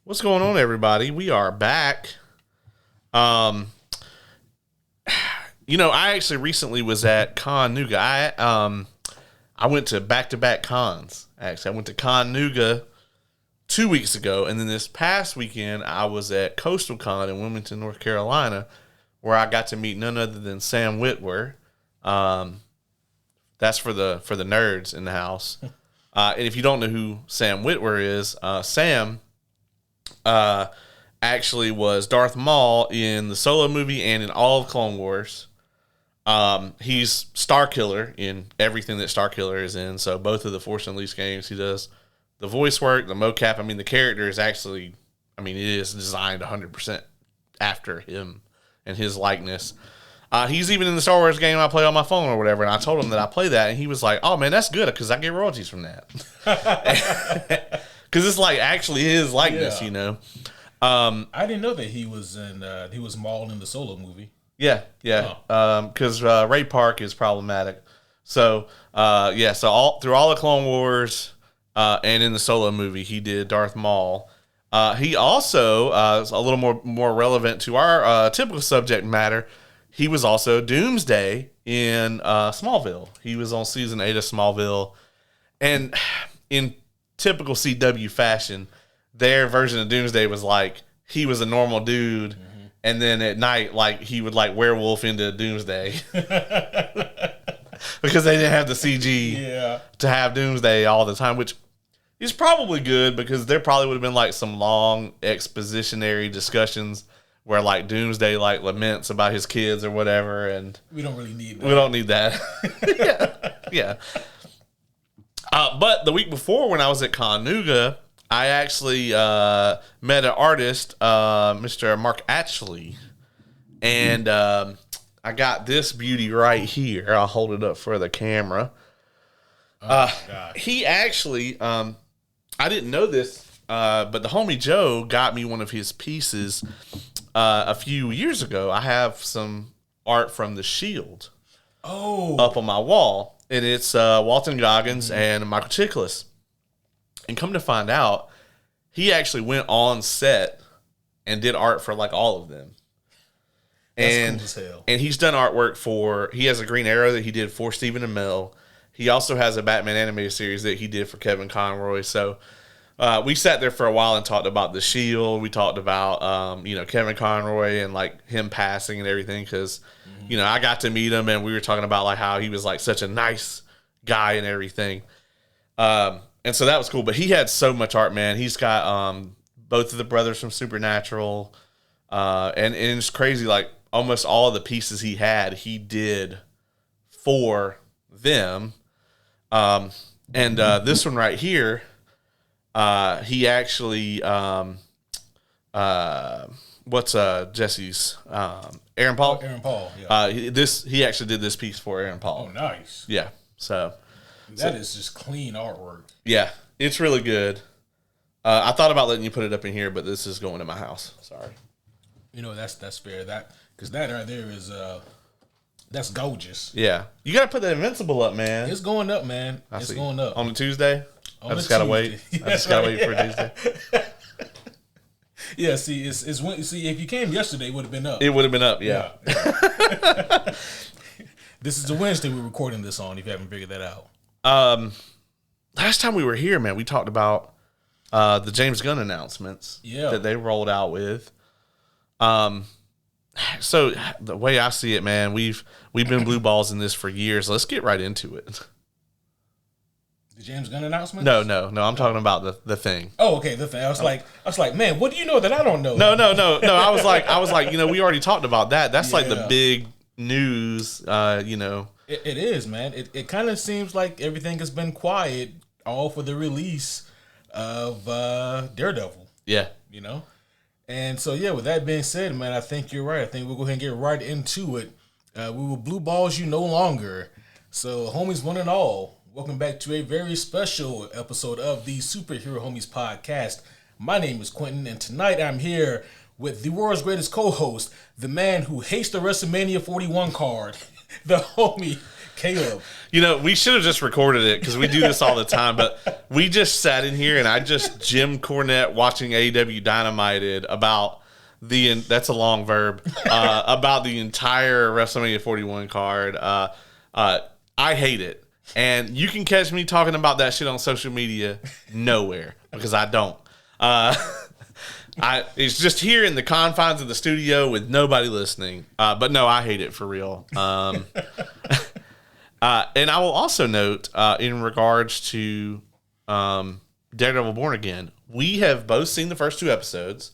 What's going on, everybody? We are back. I actually recently was at Con Nuga. I went to back-to-back cons. Actually, I went to Con Nuga 2 weeks ago, and then this past weekend I was at Coastal Con in Wilmington, North Carolina, where I got to meet none other than Sam Witwer. That's for the nerds in the house. And if you don't know who Sam Witwer is, Sam actually was Darth Maul in the Solo movie and in all of Clone Wars. He's Starkiller in everything that Starkiller is in. So both of the Force Unleashed games, he does the voice work, the mocap. I mean, the character is actually, it is designed 100% after him and his likeness. He's even in the Star Wars game I play on my phone or whatever, and I told him that I play that, and he was like, "Oh man, that's good because I get royalties from that." Because it's like actually his likeness, you know. I didn't know that he was Maul in the Solo movie. Yeah. Because Ray Park is problematic. So so all through all the Clone Wars and in the Solo movie, he did Darth Maul. He also is a little more relevant to our typical subject matter. He was also Doomsday in Smallville. He was on season 8 of Smallville, and in typical CW fashion, their version of Doomsday was like he was a normal dude, and then at night, like he would like werewolf into Doomsday because they didn't have the CG to have Doomsday all the time, which is probably good because there probably would have been like some long expositionary discussions where like Doomsday like laments about his kids or whatever, and we don't really need that. We don't need that. yeah. But the week before, when I was at Con Nuga, I actually met an artist, Mr. Mark Atchley, and I got this beauty right here. I'll hold it up for the camera. He actually, I didn't know this, but the homie Joe got me one of his pieces a few years ago. I have some art from The Shield up on my wall, and it's Walton Goggins and Michael Chiklis. And come to find out, he actually went on set and did art for like all of them. That's cool as hell. And he's done artwork he has a Green Arrow that he did for Stephen Amell. He also has a Batman animated series that he did for Kevin Conroy. So we sat there for a while and talked about The Shield. We talked about, Kevin Conroy and like him passing and everything. Cause I got to meet him and we were talking about like how he was like such a nice guy and everything. And so that was cool, but he had so much art, man. He's got, both of the brothers from Supernatural. And it's crazy. Like almost all the pieces he had, he did for them. This one right here, he actually, what's Jesse's, Aaron Paul? Aaron Paul, yeah. He actually did this piece for Aaron Paul. Oh, nice. Yeah. So that is just clean artwork. Yeah, it's really good. I thought about letting you put it up in here, but this is going to my house. Sorry. That's fair. Because that right there is that's gorgeous. Yeah. You got to put the Invincible up, man. It's going up, man. It's going up. On a Tuesday? I just got to wait. I just got to wait for Tuesday. Yeah, see, if you came yesterday, it would have been up. It would have been up, yeah. This is the Wednesday we're recording this on, if you haven't figured that out. Last time we were here, man, we talked about the James Gunn announcements that they rolled out with. So the way I see it, man, we've been blue balls in this for years. Let's get right into it. The James Gunn announcement? No. I'm talking about the thing. Oh, okay, the thing. I was like, man, what do you know that I don't know? No. I was like, we already talked about that. That's like the big news. It is, man. It kind of seems like everything has been quiet, all for the release of Daredevil. Yeah. And so, with that being said, man, I think you're right. I think we'll go ahead and get right into it. We will blue balls you no longer. So, homies, one and all, welcome back to a very special episode of the Superhero Homies podcast. My name is Quentin, and tonight I'm here with the world's greatest co-host, the man who hates the WrestleMania 41 card, the homie Caleb. You know, we should have just recorded it because we do this all the time. But we just sat in here and I just Jim Cornette watching AEW Dynamited about that's a long verb, about the entire WrestleMania 41 card. I hate it. And you can catch me talking about that shit on social media nowhere because I don't. It's just here in the confines of the studio with nobody listening. But no, I hate it for real. And I will also note, in regards to Daredevil Born Again, we have both seen the first 2 episodes.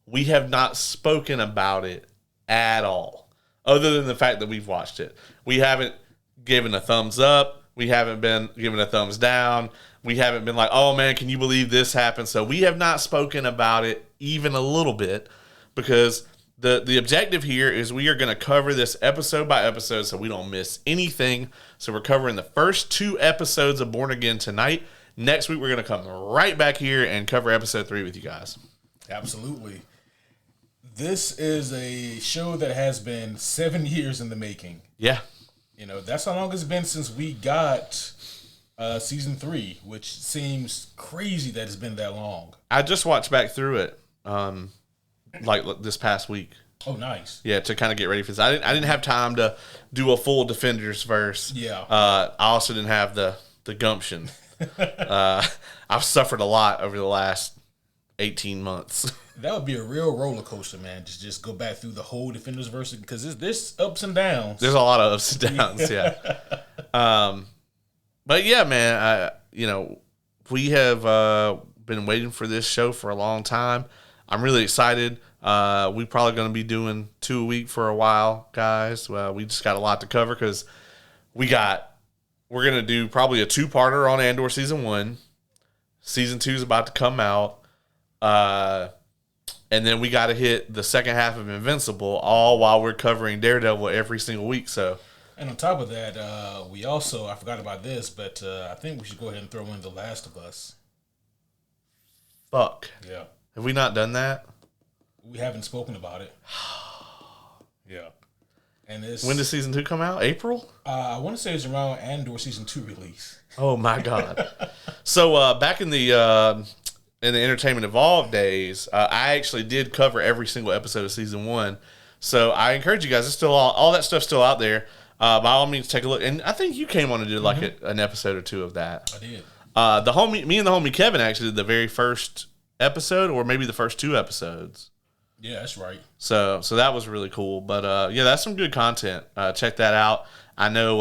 We have not spoken about it at all, other than the fact that we've watched it. We haven't given a thumbs up. We haven't been given a thumbs down. We haven't been like, oh man, can you believe this happened? So we have not spoken about it even a little bit because the objective here is we are going to cover this episode by episode so we don't miss anything. So we're covering the first 2 episodes of Born Again tonight. Next week, we're going to come right back here and cover episode 3 with you guys. Absolutely. This is a show that has been 7 years in the making. Yeah. You know, that's how long it's been since we got season 3, which seems crazy that it's been that long. I just watched back through it, like this past week. Oh, nice. Yeah, to kind of get ready for this. I didn't have time to do a full Defenders verse. Yeah. I also didn't have the gumption. I've suffered a lot over the last 18 months. That would be a real roller coaster, man. Just go back through the whole Defenders verse because there's ups and downs. There's a lot of ups and downs, yeah. But yeah, man, we have been waiting for this show for a long time. I'm really excited. We're probably going to be doing 2 a week for a while, guys. We just got a lot to cover because we're going to do probably a 2-parter on Andor season 1. Season 2 is about to come out. And then we got to hit the second half of Invincible, all while we're covering Daredevil every single week. So, and on top of that, we also, I forgot about this, but I think we should go ahead and throw in The Last of Us. Fuck. Yeah. Have we not done that? We haven't spoken about it. Yeah. And when does season 2 come out? April? I want to say it's around Andor season 2 release. Oh my God. So back in the Entertainment Evolved days, I actually did cover every single episode of season 1. So I encourage you guys. It's still all that stuff's still out there. By all means, take a look. And I think you came on and did like an episode or 2 of that. I did. Me and the homie Kevin actually did the very first episode, or maybe the first 2 episodes. Yeah, that's right. So that was really cool. But yeah, that's some good content. Check that out. I know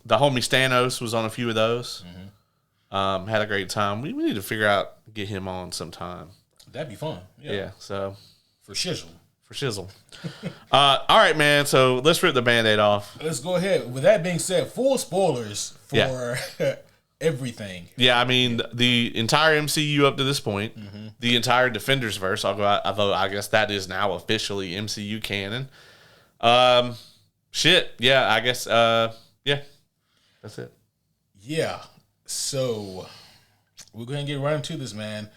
the homie Stanos was on a few of those. Had a great time. We need to figure out get him on sometime. That'd be fun. Yeah. So for shizzle. All right, man. So let's rip the Band-Aid off. Let's go ahead. With that being said, full spoilers for everything. Yeah, I mean the entire MCU up to this point, the entire Defenders verse. I'll go out, although I guess that is now officially MCU canon. Shit. Yeah, I guess. Yeah, that's it. Yeah. So we're going to get right into this, man.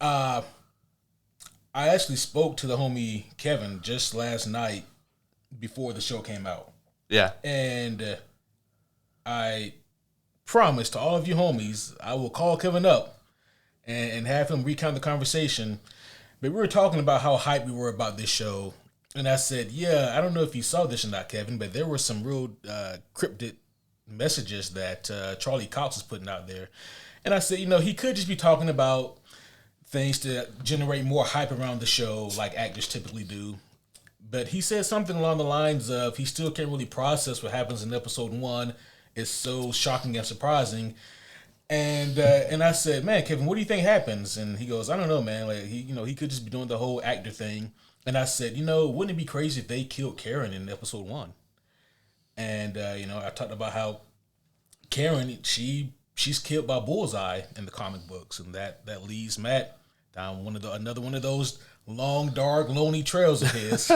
I actually spoke to the homie Kevin just last night before the show came out. Yeah. And I promised to all of you homies I will call Kevin up and have him recount the conversation. But we were talking about how hyped we were about this show. And I said, yeah, I don't know if you saw this or not, Kevin, but there were some real cryptic messages that Charlie Cox was putting out there. And I said, he could just be talking about things to generate more hype around the show like actors typically do. But he said something along the lines of he still can't really process what happens in episode 1. It's so shocking and surprising. And I said, man, Kevin, what do you think happens? And he goes, I don't know, man. Like he could just be doing the whole actor thing. And I said, wouldn't it be crazy if they killed Karen in episode 1? And I talked about how Karen, she's killed by Bullseye in the comic books, and that leads Matt down another one of those long, dark, lonely trails of his.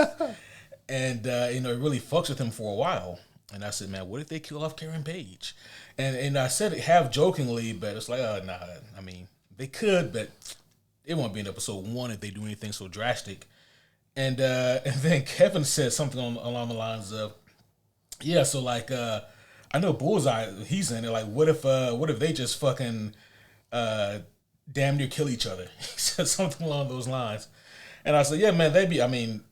And it really fucks with him for a while. And I said, man, what if they kill off Karen Page? And I said it half jokingly, but it's like, nah. I mean, they could, but it won't be in episode 1 if they do anything so drastic. And then Kevin said something along the lines of, yeah, so like I know Bullseye, he's in it. Like, what if they just fucking damn near kill each other? He said something along those lines. And I said, yeah, man,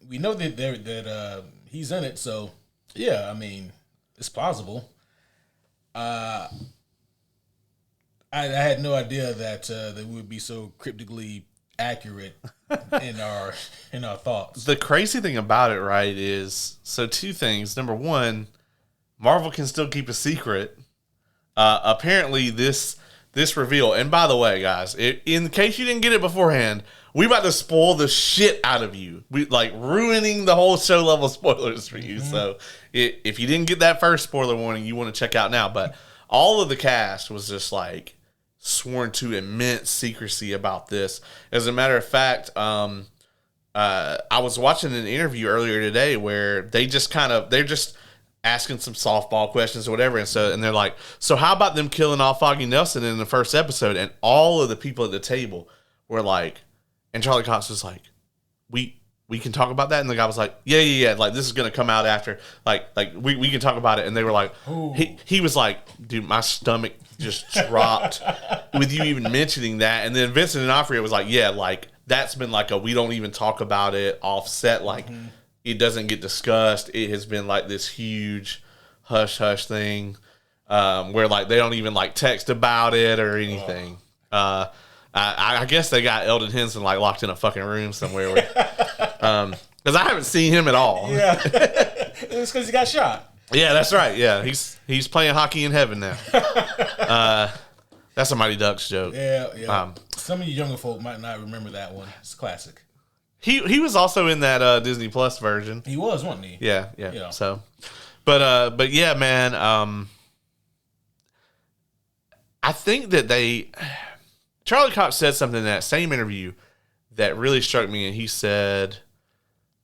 we know that he's in it, so yeah, I mean, it's plausible. I had no idea that we would be so cryptically accurate in our thoughts. The crazy thing about it, right, is so two things. Number one, Marvel can still keep a secret. Apparently, this reveal, and by the way, guys, in case you didn't get it beforehand, we about to spoil the shit out of you. We like ruining the whole show level spoilers for you. Mm-hmm. So if you didn't get that first spoiler warning, you want to check out now. But all of the cast was just like sworn to immense secrecy about this. As a matter of fact, I was watching an interview earlier today where they're just asking some softball questions or whatever, and they're like, so how about them killing off Foggy Nelson in the first episode? And all of the people at the table were like, and Charlie Cox was like, we can talk about that, and the guy was like, yeah, like this is gonna come out after, like we can talk about it, and they were like, he was like, dude, my stomach just dropped with you even mentioning that, and then Vincent and D'Onofrio was like, yeah, like that's been like we don't even talk about it offset, like it doesn't get discussed. It has been like this huge hush thing, where like they don't even like text about it or anything. I guess they got Eldon Henson like locked in a fucking room somewhere, because I haven't seen him at all. Yeah, it's because he got shot. Yeah, that's right. Yeah, he's playing hockey in heaven now. That's a Mighty Ducks joke. Yeah. Some of you younger folk might not remember that one. It's a classic. He was also in that Disney Plus version. He was, wasn't he? Yeah. So, but yeah, man. I think that Charlie Cox said something in that same interview that really struck me, and he said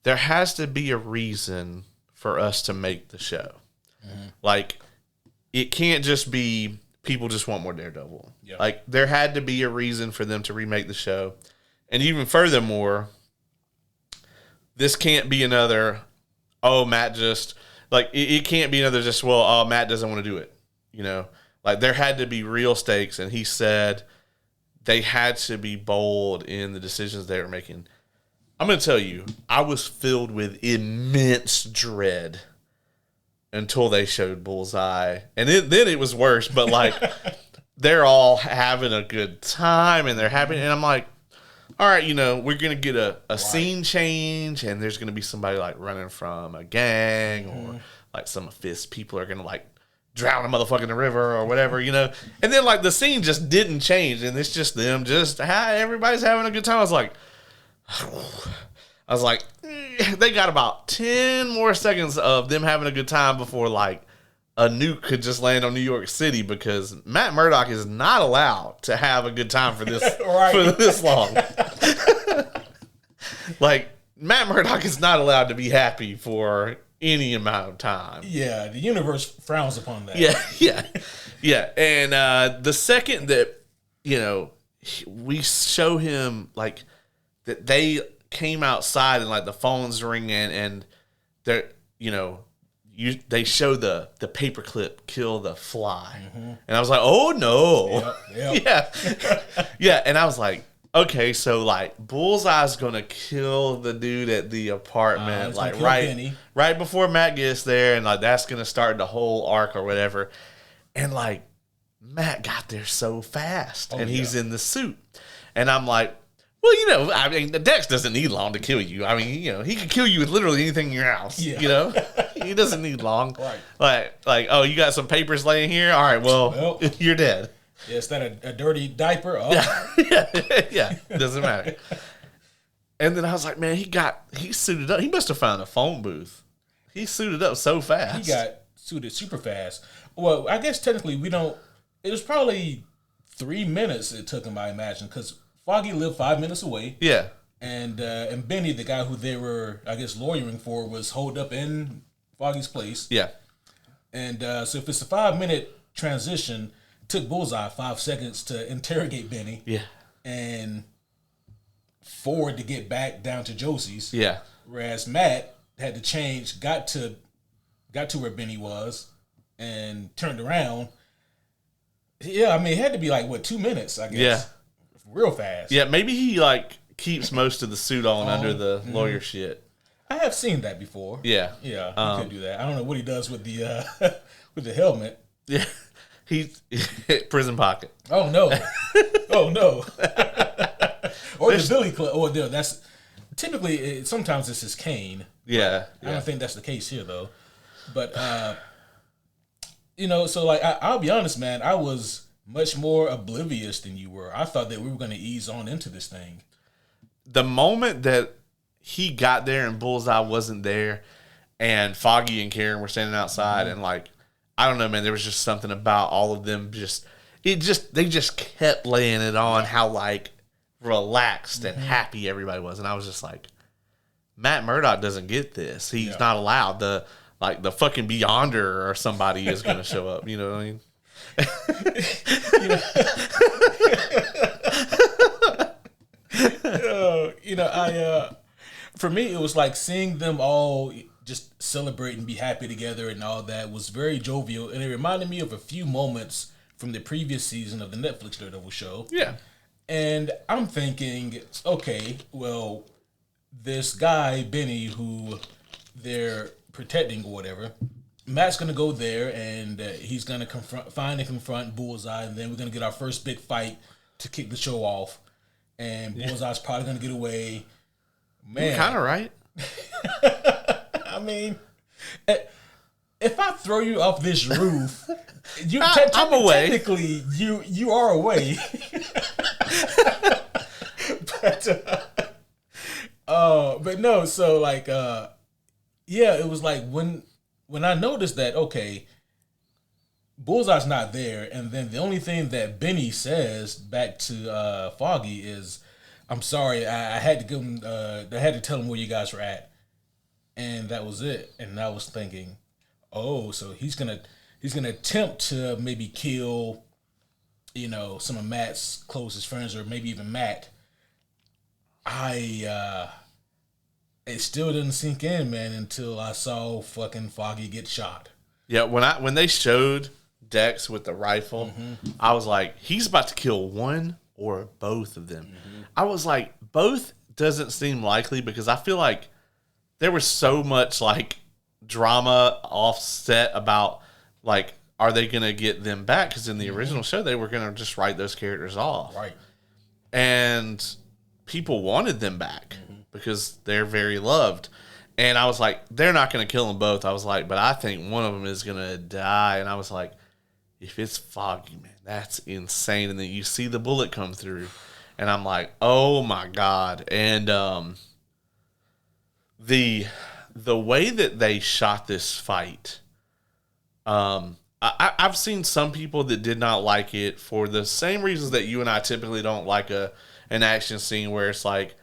there has to be a reason for us to make the show. Mm-hmm. Like, it can't just be people just want more Daredevil. Yep. Like, there had to be a reason for them to remake the show. And even furthermore, this can't be another, Matt just, like, it can't be another just, Matt doesn't want to do it. You know? Like, there had to be real stakes, and he said they had to be bold in the decisions they were making. I'm going to tell you, I was filled with immense dread until they showed Bullseye. And then it was worse, but like they're all having a good time and they're happy. And I'm like, all right, we're going to get a scene change, and there's going to be somebody like running from a gang, or like some of Fist's people are going to like drown a motherfucker in the river or whatever, And then like the scene just didn't change, and it's just them everybody's having a good time. I was like, they got about 10 more seconds of them having a good time before like a nuke could just land on New York City, because Matt Murdock is not allowed to have a good time for this for this long. Like, Matt Murdock is not allowed to be happy for any amount of time. Yeah, the universe frowns upon that. Yeah. And the second that, we show him, like, that they came outside and, like, the phone's ringing and they're, they show the paperclip kill the fly. Mm-hmm. And I was like, oh, no. Yep. Yeah. And I was like, okay, so like Bullseye's gonna kill the dude at the apartment, like right before Matt gets there, and like that's gonna start the whole arc or whatever. And like Matt got there so fast, and he's in the suit, and I'm like, well, I mean, the Dex doesn't need long to kill you. I mean, he can kill you with literally anything in your house. Yeah. He doesn't need long. Right. Like, oh, you got some papers laying here. All right, well, you're dead. Yeah, is that a dirty diaper? Oh. Yeah, doesn't matter. And then I was like, man, he suited up. He must have found a phone booth. He suited up so fast. He got suited super fast. Well, I guess technically it was probably 3 minutes it took him, I imagine, because Foggy lived 5 minutes away. Yeah. And Benny, the guy who they were, I guess, lawyering for, was holed up in Foggy's place. Yeah. And so if it's a 5-minute transition, took Bullseye 5 seconds to interrogate Benny. Yeah. And 4 to get back down to Josie's. Yeah. Whereas Matt had to change, got to where Benny was, and turned around. Yeah, I mean, it had to be like, what, 2 minutes, I guess. Yeah. Real fast. Yeah, maybe he, like, keeps most of the suit on under the lawyer shit. I have seen that before. Yeah. Yeah, he could do that. I don't know what he does with the with the helmet. Yeah. He's prison pocket. Oh, no. Oh, no. Or the Billy Club. Oh, no, that's... Typically, sometimes it's his cane. Yeah. I don't think that's the case here, though. But, you know, so, like, I'll be honest, man. I was much more oblivious than you were. I thought that we were going to ease on into this thing. The moment that he got there and Bullseye wasn't there and Foggy and Karen were standing outside and, like, I don't know, man, there was just something about all of them they just kept laying it on how, like, relaxed and happy everybody was. And I was just like, Matt Murdock doesn't get this. He's not allowed. The fucking Beyonder or somebody is going to show up. You know what I mean? For me, it was like seeing them all just celebrate and be happy together and all that was very jovial. And it reminded me of a few moments from the previous season of the Netflix Daredevil show. Yeah. And I'm thinking, okay, well, this guy, Benny, who they're protecting or whatever, Matt's going to go there and he's going to confront Bullseye, and then we're going to get our first big fight to kick the show off. And Bullseye's probably going to get away. Man. You're kind of right. I mean, if I throw you off this roof, I'm away. Technically, you are away. But no, so like, yeah, it was like when I noticed that, okay, Bullseye's not there, and then the only thing that Benny says back to Foggy is, "I'm sorry, I had to give him, I had to tell him where you guys were at," and that was it. And I was thinking, oh, so he's gonna attempt to maybe kill, you know, some of Matt's closest friends, or maybe even Matt. It still didn't sink in, man, until I saw fucking Foggy get shot. Yeah, when they showed Dex with the rifle, I was like, he's about to kill one or both of them. I was like, both doesn't seem likely, because I feel like there was so much like drama offset about like, are they going to get them back? Because in the original show, they were going to just write those characters off. Right. And people wanted them back because they're very loved. And I was like, they're not going to kill them both. I was like, but I think one of them is going to die. And I was like, if it's Foggy, man, that's insane. And then you see the bullet come through. And I'm like, oh, my God. And the way that they shot this fight, I've seen some people that did not like it for the same reasons that you and I typically don't like an action scene where it's like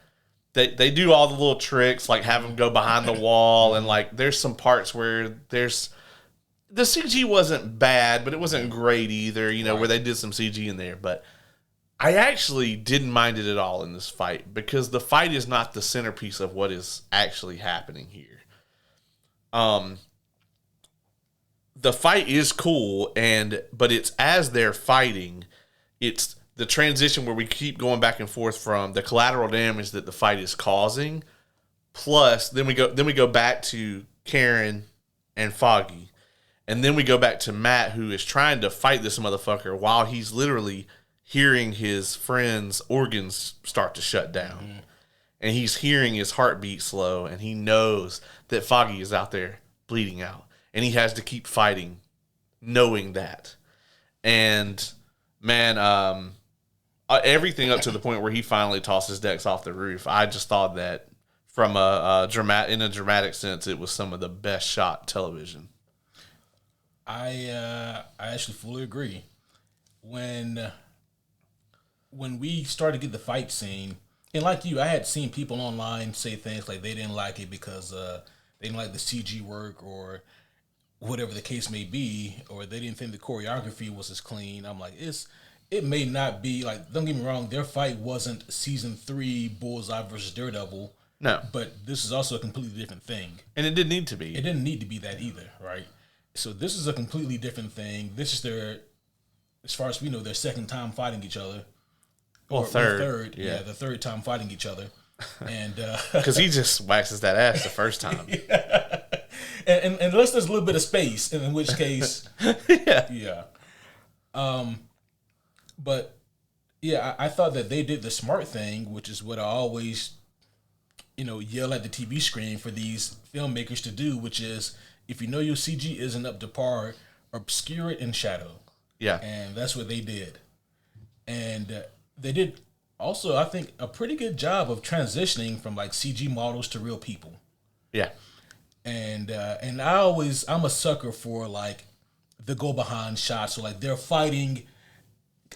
they do all the little tricks, like have them go behind the wall, and like there's some parts where the CG wasn't bad, but it wasn't great either, you know, where they did some CG in there. But I actually didn't mind it at all in this fight, because the fight is not the centerpiece of what is actually happening here. The fight is cool, but it's as they're fighting, it's the transition where we keep going back and forth from the collateral damage that the fight is causing, plus then we go back to Karen and Foggy, and then we go back to Matt, who is trying to fight this motherfucker while he's literally hearing his friend's organs start to shut down. And he's hearing his heartbeat slow, and he knows that Foggy is out there bleeding out. And he has to keep fighting, knowing that. And, man, everything up to the point where he finally tosses Dex off the roof, I just thought that from in a dramatic sense, it was some of the best shot television. I actually fully agree. When we started to get the fight scene, and like you, I had seen people online say things like they didn't like it because they didn't like the CG work or whatever the case may be, or they didn't think the choreography was as clean. I'm like, it may not be, like, don't get me wrong, their fight wasn't season 3 Bullseye versus Daredevil No. But this is also a completely different thing. And it didn't need to be. It didn't need to be that either, right? So this is a completely different thing. This is their, as far as we know, their second time fighting each other. Well, third. Yeah, the third time fighting each other. And because he just waxes that ass the first time. Yeah. And unless there's a little bit of space, in which case, yeah. But yeah, I thought that they did the smart thing, which is what I always, yell at the TV screen for these filmmakers to do, which is if you know your CG isn't up to par, obscure it in shadow. Yeah, and that's what they did, and they did. Also, I think a pretty good job of transitioning from like CG models to real people. Yeah. And I'm a sucker for like the go behind shots. So like they're fighting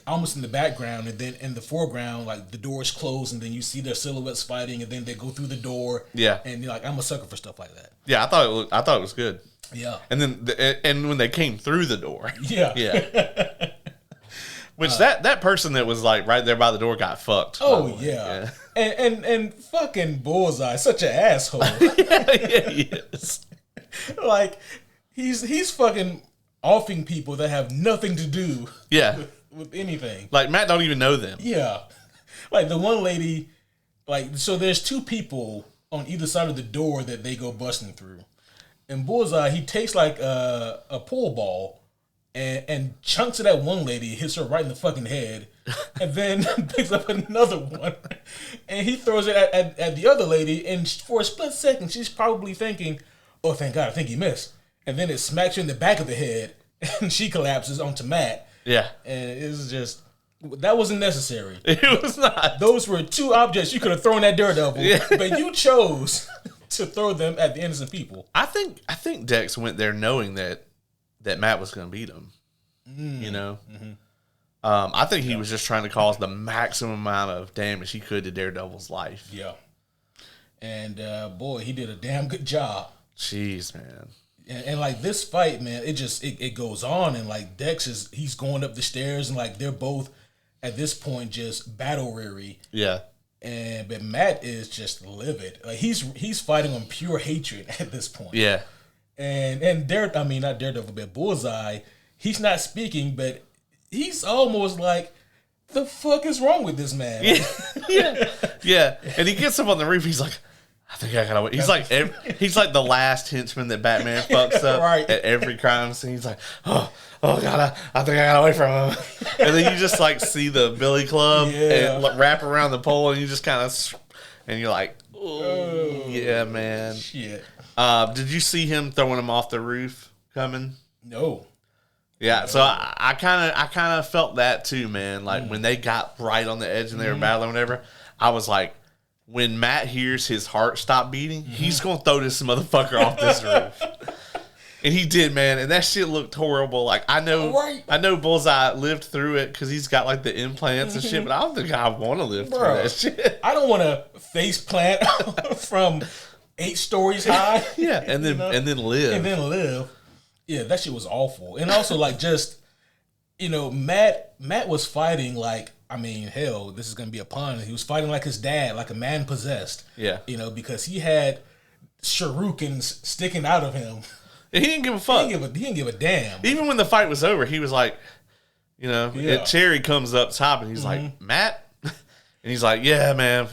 almost in the background, and then in the foreground, like the doors close, and then you see their silhouettes fighting, and then they go through the door. Yeah. And I'm a sucker for stuff like that. Yeah, I thought it was good. Yeah. And then and when they came through the door. Yeah. Yeah. Which that person that was like right there by the door got fucked. Oh yeah. And fucking Bullseye, such an asshole. Yeah, he is. Like he's fucking offing people that have nothing to do with anything. Like Matt don't even know them. Yeah. Like the one lady, like, so there's two people on either side of the door that they go busting through. And Bullseye, he takes like a pool ball and chunks of that one lady, hits her right in the fucking head, and then picks up another one, and he throws it at the other lady, and for a split second, she's probably thinking, oh, thank God, I think he missed. And then it smacks her in the back of the head, and she collapses onto Matt. Yeah. And it was just, that wasn't necessary. It was not. Those were two objects you could have thrown at Daredevil, but you chose to throw them at the innocent people. I think Dex went there knowing that Matt was going to beat him. Mm-hmm. I think he was just trying to cause the maximum amount of damage he could to Daredevil's life. Yeah. And boy, he did a damn good job. Jeez, man. And like this fight, man, it goes on, and like Dex he's going up the stairs, and like they're both at this point just battle weary. Yeah. But Matt is just livid. Like he's fighting on pure hatred at this point. Yeah. And not Daredevil, but Bullseye, he's not speaking, but he's almost like, the fuck is wrong with this man? Yeah. And he gets up on the roof. He's like, I think I gotta wait. He's like the last henchman that Batman fucks up right. at every crime scene. He's like, oh God, I think I gotta wait from him. And then you just like see the Billy Club and wrap around the pole, and you just kind of, and you're like, oh yeah, man. Shit. Did you see him throwing him off the roof coming? No. Yeah, no. So I kind of felt that too, man. Like when they got right on the edge and they were battling, whatever. I was like, when Matt hears his heart stop beating, he's gonna throw this motherfucker off this roof. And he did, man. And that shit looked horrible. Like I know Bullseye lived through it because he's got like the implants and shit. But I don't think I want to live through that shit. I don't want to face plant from 8 stories high. Yeah, and then live. Yeah, that shit was awful. And also like just, Matt was fighting like, I mean, hell, this is gonna be a pun. He was fighting like his dad, like a man possessed. Yeah. Because he had shurikens sticking out of him. And he didn't give a fuck. He didn't give a damn. Even when the fight was over, he was like, Cherry comes up top and he's like, Matt? And he's like, yeah, man.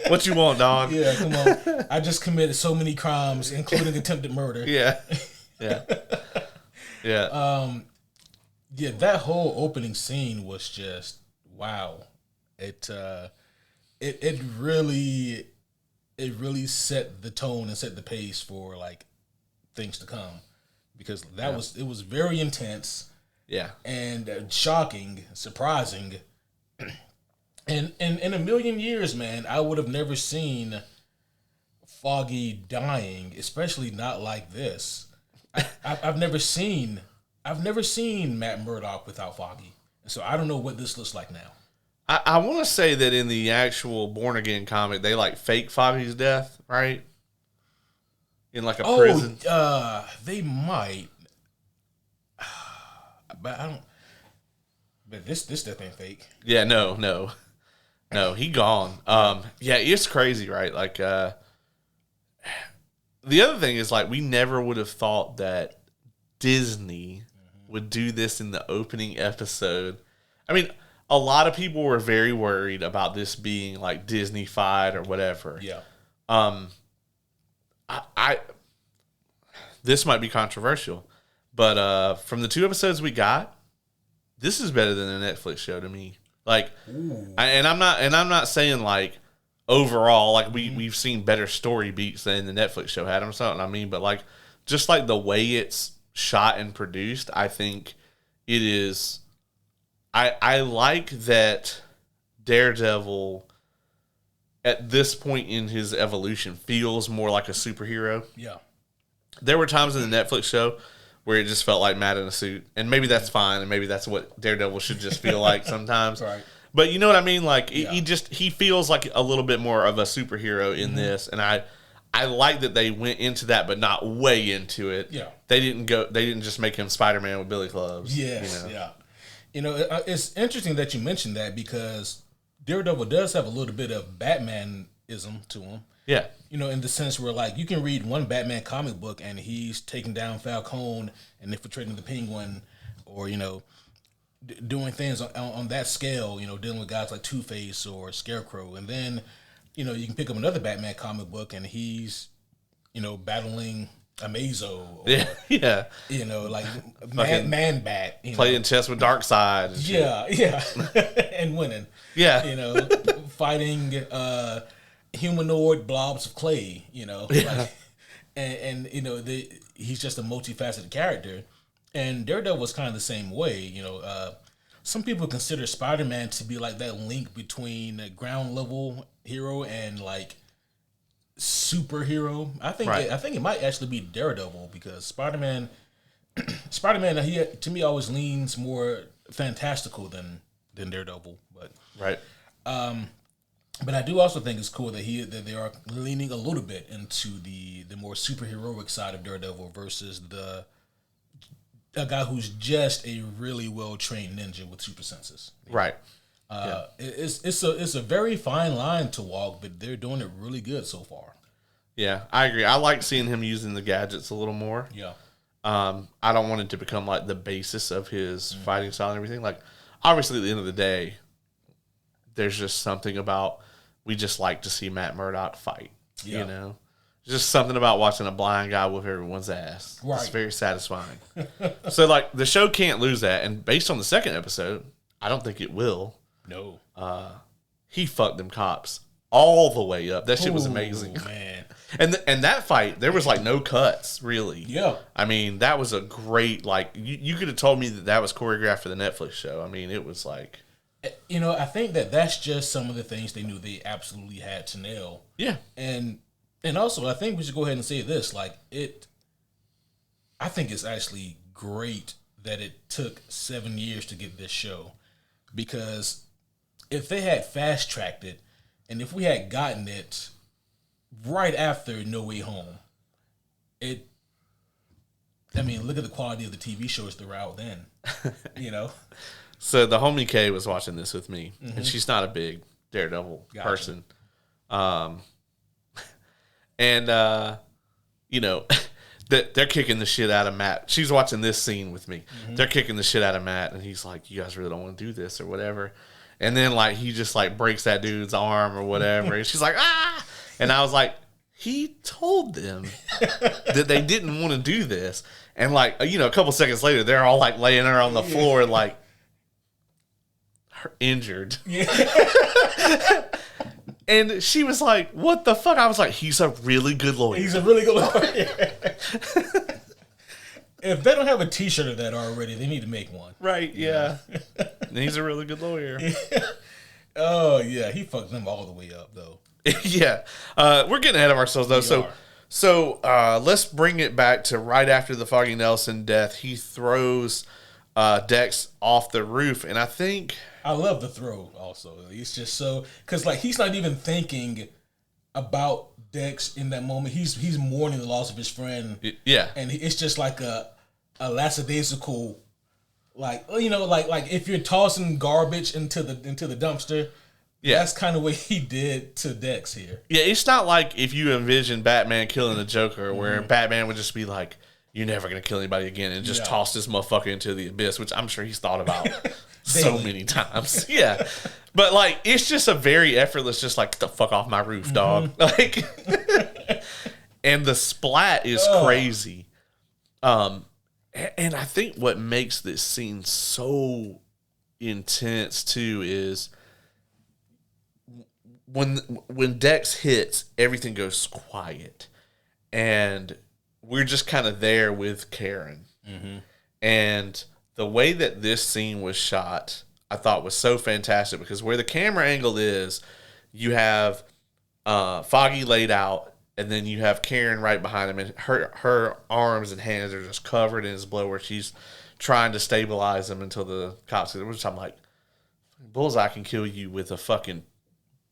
What you want, dog? Yeah, come on. I just committed so many crimes, including attempted murder. Yeah. Yeah, that whole opening scene was just wow. It really set the tone and set the pace for like things to come, because it was very intense. Yeah. And shocking, surprising. And in a million years, man, I would have never seen Foggy dying, especially not like this. I've never seen Matt Murdock without Foggy. So I don't know what this looks like now. I want to say that in the actual Born Again comic, they like fake Foggy's death, right? In like a prison. They might. But I don't. But this death ain't fake. Yeah, no. No, he gone. Yeah, it's crazy, right? Like, the other thing is, like, we never would have thought that Disney would do this in the opening episode. I mean, a lot of people were very worried about this being like Disney-fied or whatever. Yeah. I this might be controversial, but from the 2 episodes we got, this is better than a Netflix show to me. Like, and I'm not saying like overall, like we've seen better story beats than the Netflix show had or something. I mean, but like just like the way it's shot and produced, I think it is. I like that Daredevil at this point in his evolution feels more like a superhero. Yeah. There were times in the Netflix show where it just felt like Matt in a suit, and maybe that's fine, and maybe that's what Daredevil should just feel like sometimes. Right. But you know what I mean? Like he feels like a little bit more of a superhero in this, and I like that they went into that, but not way into it. Yeah. They didn't just make him Spider-Man with billy clubs. Yes. You know? Yeah. You know, it's interesting that you mentioned that because Daredevil does have a little bit of Batmanism to him. Yeah. You know, in the sense where, like, you can read one Batman comic book and he's taking down Falcone and infiltrating the Penguin, or, you know, doing things on that scale, you know, dealing with guys like Two-Face or Scarecrow. And then, you know, you can pick up another Batman comic book and he's, you know, battling Amazo, or, yeah, you know, like Man Bat, you playing know. chess with Darkseid. Yeah, and winning. Yeah, you know, fighting humanoid blobs of clay. You know, like, and you know, he's just a multifaceted character. And Daredevil was kind of the same way. You know, some people consider Spider-Man to be like that link between a ground level hero and like superhero. I think it might actually be Daredevil, because Spider-Man he to me always leans more fantastical than Daredevil, but right. But I do also think it's cool that they are leaning a little bit into the more superheroic side of Daredevil versus a guy who's just a really well trained ninja with super senses. Right. It's a very fine line to walk, but they're doing it really good so far. Yeah, I agree. I like seeing him using the gadgets a little more. Yeah. I don't want it to become like the basis of his fighting style and everything. Like, obviously, at the end of the day, there's just something about, we just like to see Matt Murdock fight. Yeah. You know, just something about watching a blind guy whip everyone's ass. Right. It's very satisfying. So, like, the show can't lose that. And based on the second episode, I don't think it will. No. He fucked them cops all the way up. That shit was amazing. Man. And that fight, there was like no cuts, really. Yeah. I mean, that was a great, like, you could have told me that was choreographed for the Netflix show. I mean, it was like, you know, I think that's just some of the things they knew they absolutely had to nail. yeah. And also, I think we should go ahead and say this, like, I think it's actually great that it took 7 years to get this show, because if they had fast-tracked it, and if we had gotten it right after No Way Home, I mean, look at the quality of the TV shows that were out then, you know? So the homie Kay was watching this with me, and she's not a big Daredevil person. You know, they're kicking the shit out of Matt. She's watching this scene with me. They're kicking the shit out of Matt, and he's like, you guys really don't want to do this or whatever. And then, like, he just, like, breaks that dude's arm or whatever. And she's like, ah! And I was like, he told them that they didn't want to do this. And, like, you know, a couple seconds later, they're all, like, laying her on the floor, like, injured. Yeah. And she was like, what the fuck? I was like, he's a really good lawyer. He's a really good lawyer. If they don't have a T-shirt of that already, they need to make one. Right, yeah. And he's a really good lawyer. Oh, yeah. He fucked them all the way up, though. Yeah. We're getting ahead of ourselves, though. So let's bring it back to right after the Foggy Nelson death. He throws Dex off the roof, and I think... I love the throw, also. He's just so... Because, like, he's not even thinking about Dex in that moment. He's mourning the loss of his friend. Yeah. And it's just like a lackadaisical, like, you know, like if you're tossing garbage into the dumpster, Yeah. That's kind of what he did to Dex here. Yeah, it's not like if you envision Batman killing the Joker, where Batman would just be like, "You're never gonna kill anybody again," and just toss this motherfucker into the abyss, which I'm sure he's thought about so many times. Yeah, but like it's just a very effortless, just like, "Get the fuck off my roof, dog!" Like, and the splat is crazy. And I think what makes this scene so intense too is when Dex hits, everything goes quiet, and we're just kind of there with Karen. And the way that this scene was shot, I thought was so fantastic, because where the camera angle is, you have Foggy laid out, and then you have Karen right behind him, and her arms and hands are just covered in his blood, where she's trying to stabilize him until the cops get there. Which I'm like, Bullseye can kill you with a fucking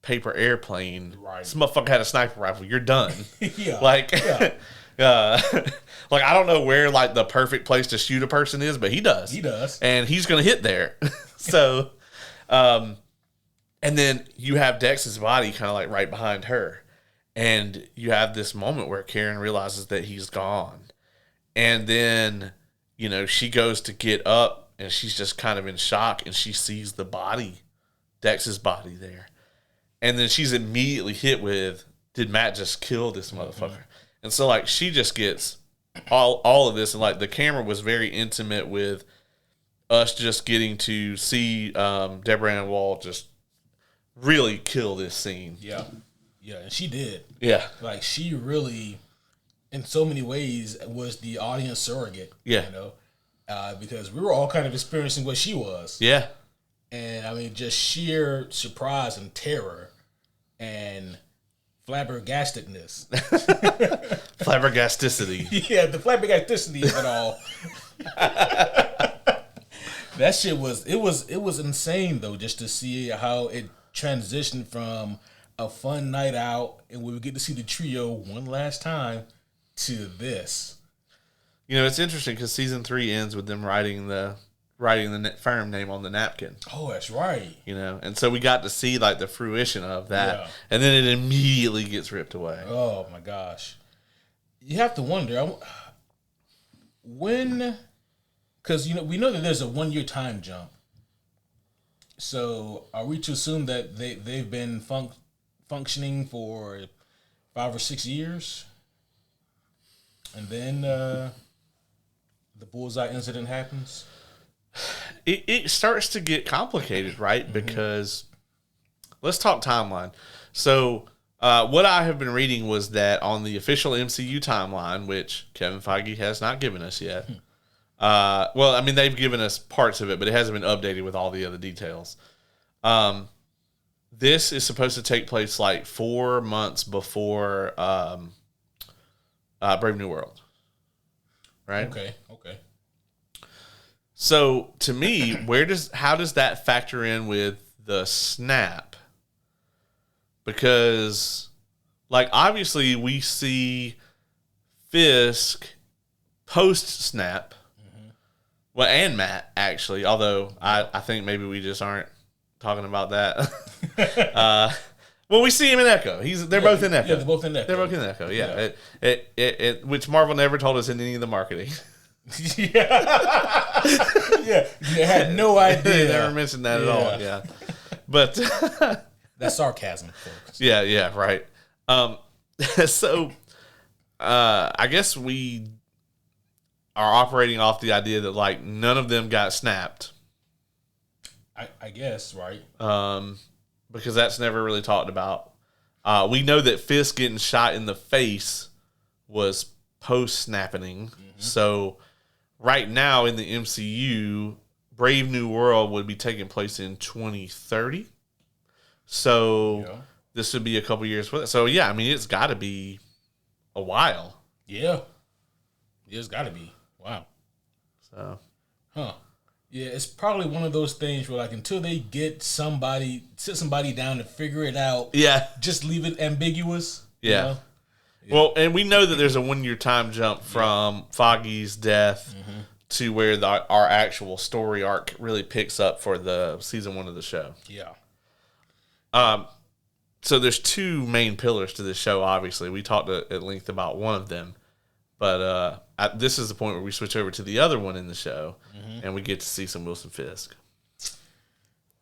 paper airplane. Right. This motherfucker had a sniper rifle. You're done. Like, like I don't know where like the perfect place to shoot a person is, but he does. He does, and he's gonna hit there. So, and then you have Dex's body kind of like right behind her, and you have this moment where Karen realizes that he's gone, and then she goes to get up, and she's just kind of in shock, and she sees the body, Dex's body there. And then she's immediately hit with, did Matt just kill this motherfucker? And so, like, she just gets all of this. And, like, the camera was very intimate with us just getting to see Deborah Ann Wall just really kill this scene. Yeah. Yeah, and she did. Yeah. Like, she really, in so many ways, was the audience surrogate. Yeah. Because we were all kind of experiencing what she was. Yeah. And, I mean, just sheer surprise and terror and flabbergastedness. Flabbergasticity. Yeah, the flabbergasticity of it all. That shit was insane, though, just to see how it transitioned from a fun night out, and we would get to see the trio one last time, to this. It's interesting because season 3 ends with them writing the firm name on the napkin. Oh, that's right. And so we got to see like the fruition of that, and then it immediately gets ripped away. Oh my gosh, you have to wonder when, because we know that there's a 1 year time jump. So are we to assume that they've been functioning for 5 or 6 years, and then the Bullseye incident happens? It starts to get complicated, right? Because let's talk timeline. So what I have been reading was that on the official MCU timeline, which Kevin Feige has not given us yet. Well, I mean, they've given us parts of it, but it hasn't been updated with all the other details. This is supposed to take place like 4 months before Brave New World. Right? Okay. So to me, how does that factor in with the snap? Because, like, obviously we see Fisk post snap, well, and Matt actually. Although I think maybe we just aren't talking about that. Well, we see him in Echo. They're both in Echo. Yeah, they're both in Echo. They're both in Echo. Yeah. It which Marvel never told us in any of the marketing. Yeah, they had no idea. They never mentioned that at all. Yeah, but that's sarcasm, folks. Yeah, right. So, I guess we are operating off the idea that like none of them got snapped. I guess, right? Because that's never really talked about. We know that Fisk getting shot in the face was post snapping, so. Right now in the MCU, Brave New World would be taking place in 2030. So this would be a couple years. So yeah, I mean, it's got to be a while. Yeah, it's got to be. Wow. So, yeah, it's probably one of those things where like until they sit somebody down to figure it out. Yeah, just leave it ambiguous. Yeah. Well, and we know that there's a 1 year time jump from Foggy's death to where our actual story arc really picks up for the season 1 of the show. Yeah. So there's two main pillars to this show. Obviously, we talked at length about one of them, but this is the point where we switch over to the other one in the show, and we get to see some Wilson Fisk.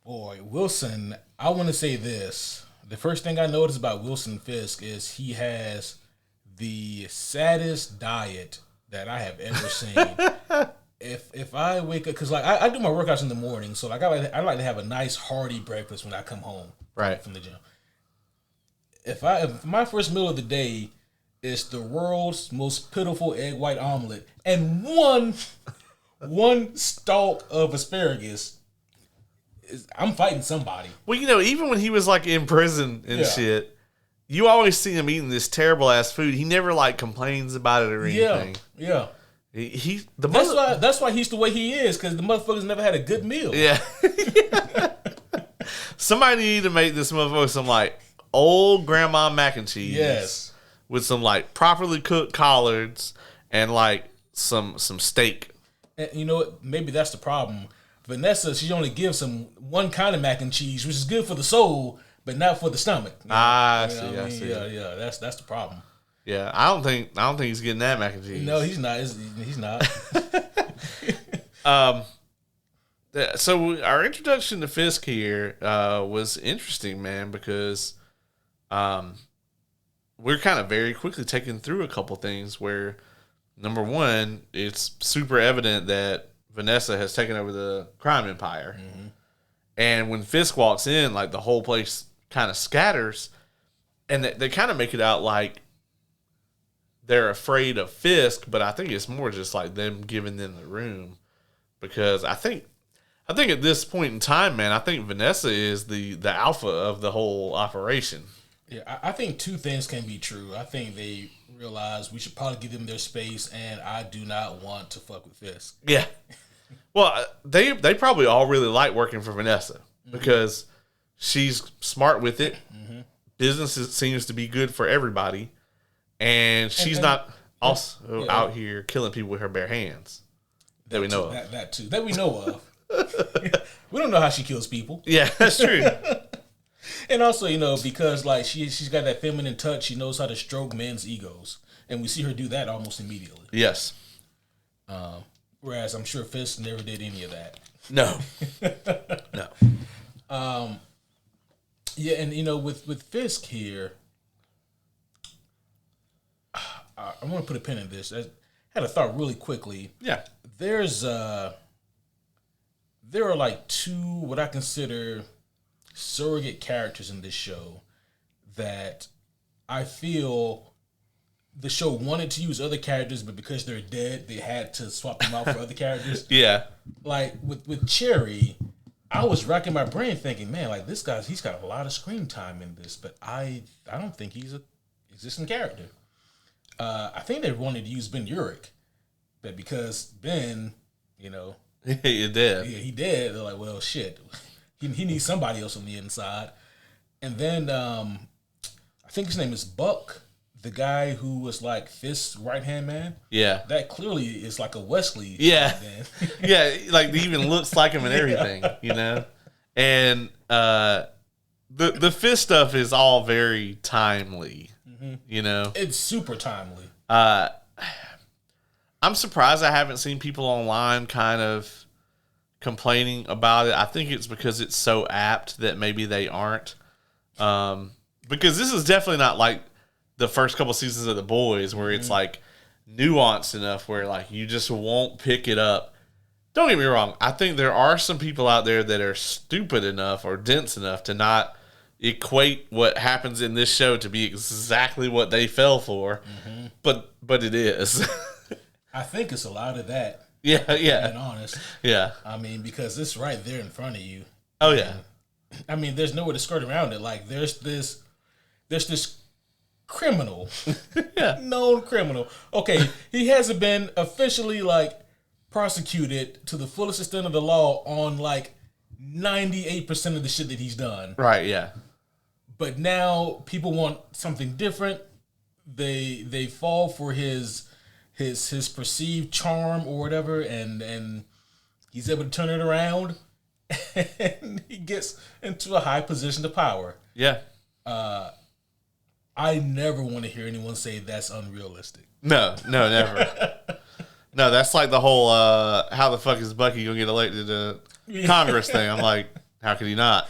Boy, Wilson, I want to say this. The first thing I noticed about Wilson Fisk is he has the saddest diet that I have ever seen. If I wake up, because like I do my workouts in the morning, so like I like to have a nice hearty breakfast when I come home from the gym. If my first meal of the day is the world's most pitiful egg white omelet and one stalk of asparagus, I'm fighting somebody. Well, even when he was like in prison and shit, you always see him eating this terrible ass food. He never like complains about it or anything. Yeah. That's why he's the way he is, because the motherfucker's never had a good meal. Yeah. Somebody need to make this motherfucker some like old grandma mac and cheese. Yes. With some like properly cooked collards and like some steak. And you know what? Maybe that's the problem. Vanessa, she only gives him one kind of mac and cheese, which is good for the soul, but not for the stomach. I see. Yeah. That's the problem. Yeah, I don't think he's getting that mac and cheese. No, he's not. He's not. So our introduction to Fisk here was interesting, man, because we're kind of very quickly taken through a couple things where, number one, it's super evident that Vanessa has taken over the crime empire. Mm-hmm. And when Fisk walks in, like the whole place kind of scatters, and they kind of make it out like they're afraid of Fisk, but I think it's more just like them giving them the room, because I think at this point in time, man, I think Vanessa is the alpha of the whole operation. Yeah, I think two things can be true. I think they realize we should probably give them their space, and I do not want to fuck with Fisk. Yeah. Well, they probably all really like working for Vanessa because she's smart with it. Mm-hmm. Business seems to be good for everybody, and she's not also out here killing people with her bare hands that we know of. That too. That we know of. We don't know how she kills people. Yeah, that's true. And also, because like she's got that feminine touch, she knows how to stroke men's egos, and we see her do that almost immediately. Yes. Whereas I'm sure Fisk never did any of that. No. No. Yeah, and with Fisk here, I want to put a pin in this. I had a thought really quickly. Yeah. There are like two what I consider surrogate characters in this show that I feel the show wanted to use other characters, but because they're dead, they had to swap them out for other characters. Yeah. Like with Cherry, I was racking my brain thinking, man, like he's got a lot of screen time in this, but I don't think he's an existing character. I think they wanted to use Ben Urich, but because Ben, he did. Yeah, he did. They're like, well, shit, he needs somebody else on the inside. And then I think his name is Buck, the guy who was like Fisk's right-hand man. Yeah. That clearly is like a Wesley. Yeah. Yeah, like he even looks like him and everything, And the Fisk stuff is all very timely, It's super timely. I'm surprised I haven't seen people online kind of complaining about it. I think it's because it's so apt that maybe they aren't. Because this is definitely not like the first couple seasons of The Boys where it's like nuanced enough where like you just won't pick it up. Don't get me wrong. I think there are some people out there that are stupid enough or dense enough to not equate what happens in this show to be exactly what they fell for. Mm-hmm. But it is. I think it's a lot of that. Yeah. Being honest. Yeah. I mean, because it's right there in front of you. Oh yeah. I mean, there's nowhere to skirt around it. Like there's this criminal, known criminal. Okay, he hasn't been officially like prosecuted to the fullest extent of the law on like 98% of the shit that he's done. Right. Yeah. But now people want something different. They fall for his perceived charm or whatever, and he's able to turn it around. and he gets into a high position of power. Yeah. I never want to hear anyone say that's unrealistic. No, never. No, that's like the whole how the fuck is Bucky gonna get elected to Congress thing. I'm like, how could he not?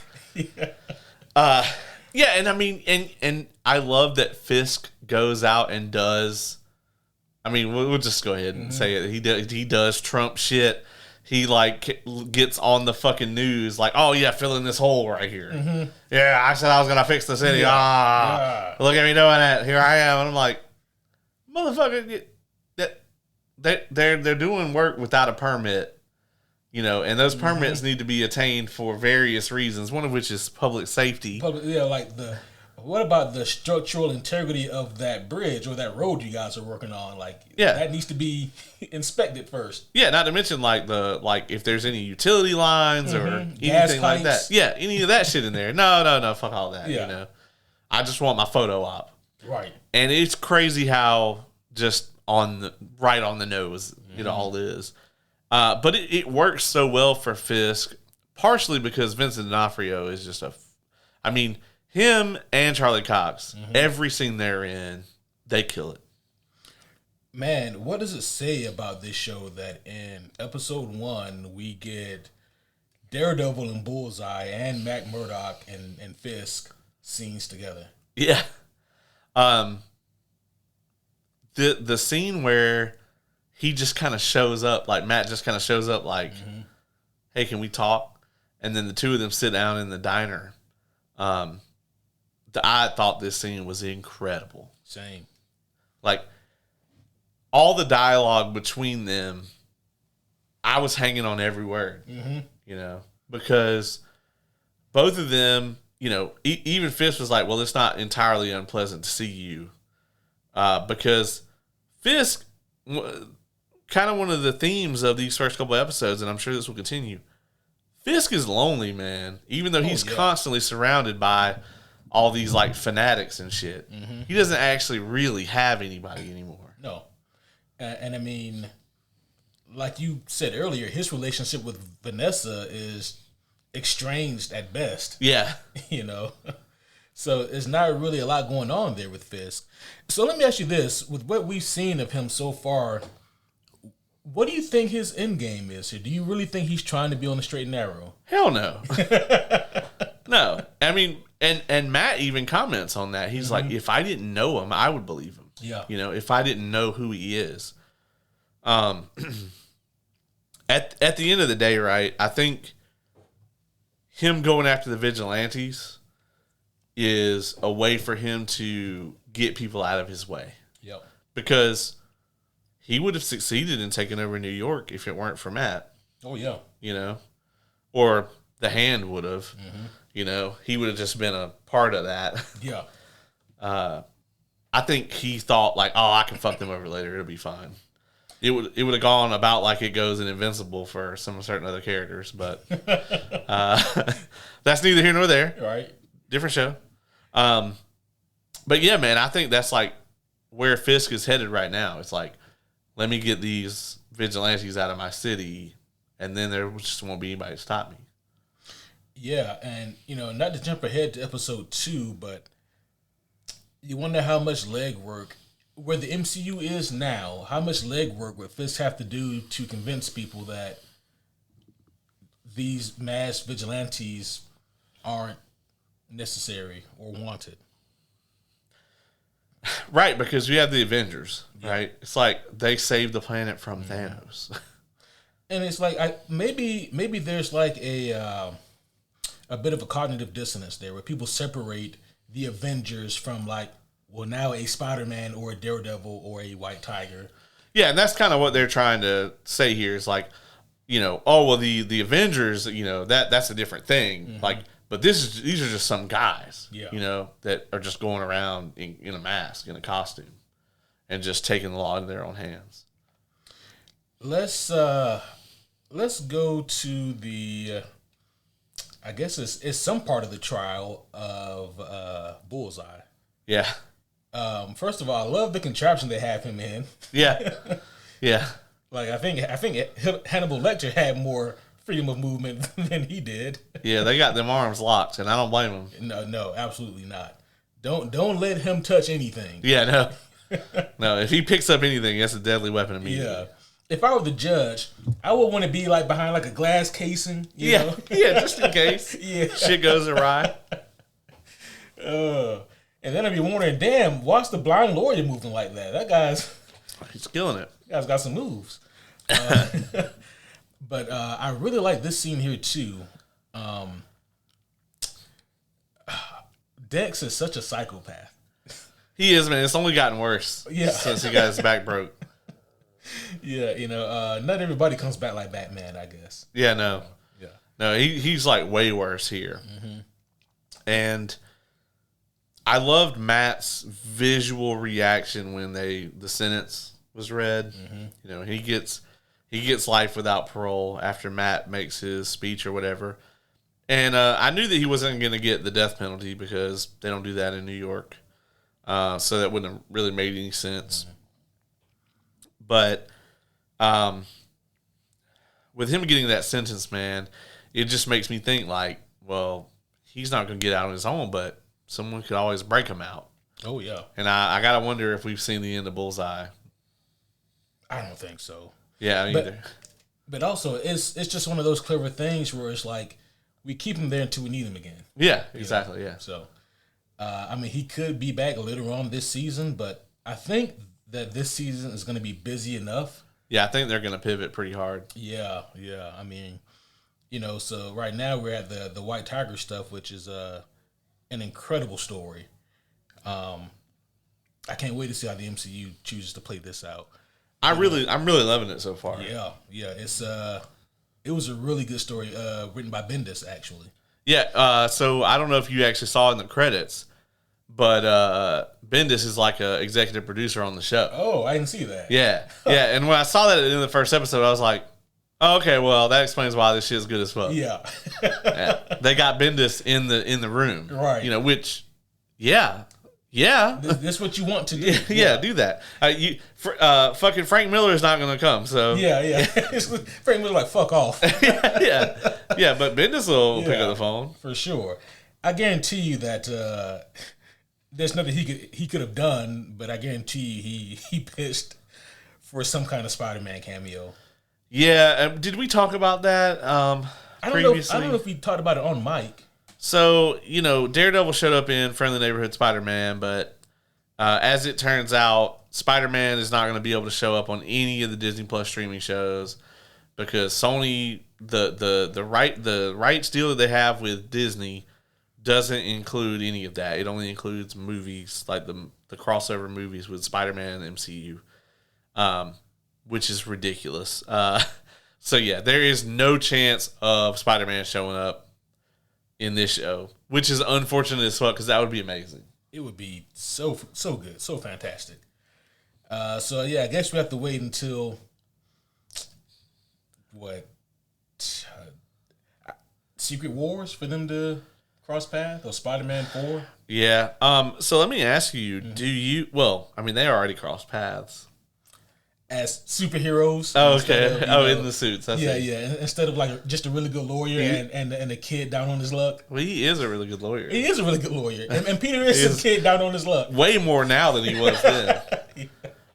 Yeah, and I mean, and I love that Fisk goes out and does. I mean, we'll just go ahead and say it. He does Trump shit. He like gets on the fucking news like, oh yeah, fill in this hole right here. Yeah, I said I was gonna fix the city. Look at me doing it. Here I am. And I'm like, motherfucker, they're doing work without a permit, and those permits need to be attained for various reasons. One of which is public safety. What about the structural integrity of that bridge or that road you guys are working on? That needs to be inspected first. Yeah, not to mention if there's any utility lines or anything like that. Yeah, any of that shit in there. No, fuck all that. Yeah. I just want my photo op. Right. And it's crazy how just right on the nose it all is. But it works so well for Fisk, partially because Vincent D'Onofrio is just him and Charlie Cox, every scene they're in, they kill it. Man, what does it say about this show that in episode 1 we get Daredevil and Bullseye and Matt Murdock and Fisk scenes together? Yeah. The scene where he just kind of shows up, like Matt just kind of shows up like, hey, can we talk? And then the two of them sit down in the diner. I thought this scene was incredible. Same. Like, all the dialogue between them, I was hanging on every word, because both of them, even Fisk was like, well, it's not entirely unpleasant to see you. Because Fisk, kind of one of the themes of these first couple episodes, and I'm sure this will continue, Fisk is lonely, man, even though he's constantly surrounded by all these like fanatics and shit. He doesn't actually really have anybody anymore. No. And I mean, like you said earlier, his relationship with Vanessa is estranged at best. Yeah. So there's not really a lot going on there with Fisk. So let me ask you this. With what we've seen of him so far, what do you think his end game is here? Do you really think he's trying to be on the straight and narrow? Hell no. No. I mean, and Matt even comments on that. He's like, if I didn't know him, I would believe him. Yeah. If I didn't know who he is. At the end of the day, right, I think him going after the vigilantes is a way for him to get people out of his way. Yep. Because he would have succeeded in taking over New York if it weren't for Matt. Oh, yeah. Or the Hand would have. He would have just been a part of that. Yeah. I think he thought like, oh, I can fuck them over later. It'll be fine. It would have gone about like it goes in Invincible for some certain other characters, but that's neither here nor there. Right. Different show. But yeah, man, I think that's like where Fisk is headed right now. It's like, let me get these vigilantes out of my city, and then there just won't be anybody to stop me. Yeah, and not to jump ahead to episode 2, but you wonder how much legwork, where the MCU is now, how much legwork would Fisk have to do to convince people that these mass vigilantes aren't necessary or wanted. Right, because we have the Avengers, right? It's like they saved the planet from Thanos. And it's like maybe there's like a bit of a cognitive dissonance there where people separate the Avengers from like, well, now a Spider-Man or a Daredevil or a White Tiger. Yeah, and that's kind of what they're trying to say here is like, oh, well, the Avengers, that's a different thing. Mm-hmm. Like, but these are just some guys, that are just going around in a mask, in a costume, and just taking the law into their own hands. Let's go to the, I guess it's some part of the trial of Bullseye. Yeah. First of all, I love the contraption they have him in. Yeah. Yeah. Like I think Hannibal Lecter had more freedom of movement than he did. Yeah, they got them arms locked, and I don't blame them. No, absolutely not. Don't let him touch anything. Yeah, no. No, if he picks up anything, that's a deadly weapon immediately. Yeah. If I were the judge, I would want to be like behind like a glass casing. You know? Yeah, just in case. Yeah. Shit goes awry. And then I'd be wondering, damn, watch the blind lawyer moving like that. That He's killing it. guy's got some moves. But I really like this scene here too. Dex is such a psychopath. He is, man. It's only gotten worse since he got his back broke. Yeah, not everybody comes back like Batman, I guess. Yeah, no. Yeah. No, he's like way worse here. Mm-hmm. And I loved Matt's visual reaction when the sentence was read. Mm-hmm. He gets life without parole after Matt makes his speech or whatever. And I knew that he wasn't going to get the death penalty because they don't do that in New York. So that wouldn't have really made any sense. Mm-hmm. But with him getting that sentence, man, it just makes me think like, well, he's not going to get out on his own, but someone could always break him out. Oh, yeah. And I got to wonder if we've seen the end of Bullseye. I don't think so. Yeah, either. But also, it's just one of those clever things where it's like, we keep him there until we need him again. Yeah, exactly, yeah. So, he could be back later on this season, but I think that this season is going to be busy enough. Yeah, I think they're going to pivot pretty hard. Yeah. So right now we're at the White Tiger stuff, which is an incredible story. I can't wait to see how the MCU chooses to play this out. I'm really loving it so far. Yeah. It was a really good story, written by Bendis, actually. Yeah. So I don't know if you actually saw in the credits, but Bendis is like an executive producer on the show. Oh, I didn't see that. Yeah. And when I saw that in the first episode, I was like, oh, okay, well, that explains why this shit is good as fuck. Yeah. They got Bendis in the room. Right. Which, yeah. This what you want to do. Yeah, do that. Fucking Frank Miller is not going to come, so. Yeah. Frank Miller like, fuck off. Yeah, but Bendis will pick up the phone. For sure. I guarantee you that there's nothing he could have done, but I guarantee you he pitched for some kind of Spider-Man cameo. Yeah, did we talk about that previously? I don't know if we talked about it on mic. So, Daredevil showed up in Friendly Neighborhood Spider-Man, but as it turns out, Spider-Man is not going to be able to show up on any of the Disney Plus streaming shows because Sony, the rights deal that they have with Disney doesn't include any of that. It only includes movies, like the crossover movies with Spider-Man and MCU, which is ridiculous. So, yeah, there is no chance of Spider-Man showing up in this show, which is unfortunate as fuck because that would be amazing. It would be so good, so fantastic. So yeah, I guess we have to wait until Secret Wars for them to cross paths, or Spider-Man 4. Yeah. So let me ask you: do you? Well, I mean, they already crossed paths as superheroes. Oh, okay. In the suits. Yeah. Instead of like just a really good lawyer and a kid down on his luck. Well, he is a really good lawyer. He is a really good lawyer, and Peter is a kid down on his luck. Way more now than he was then.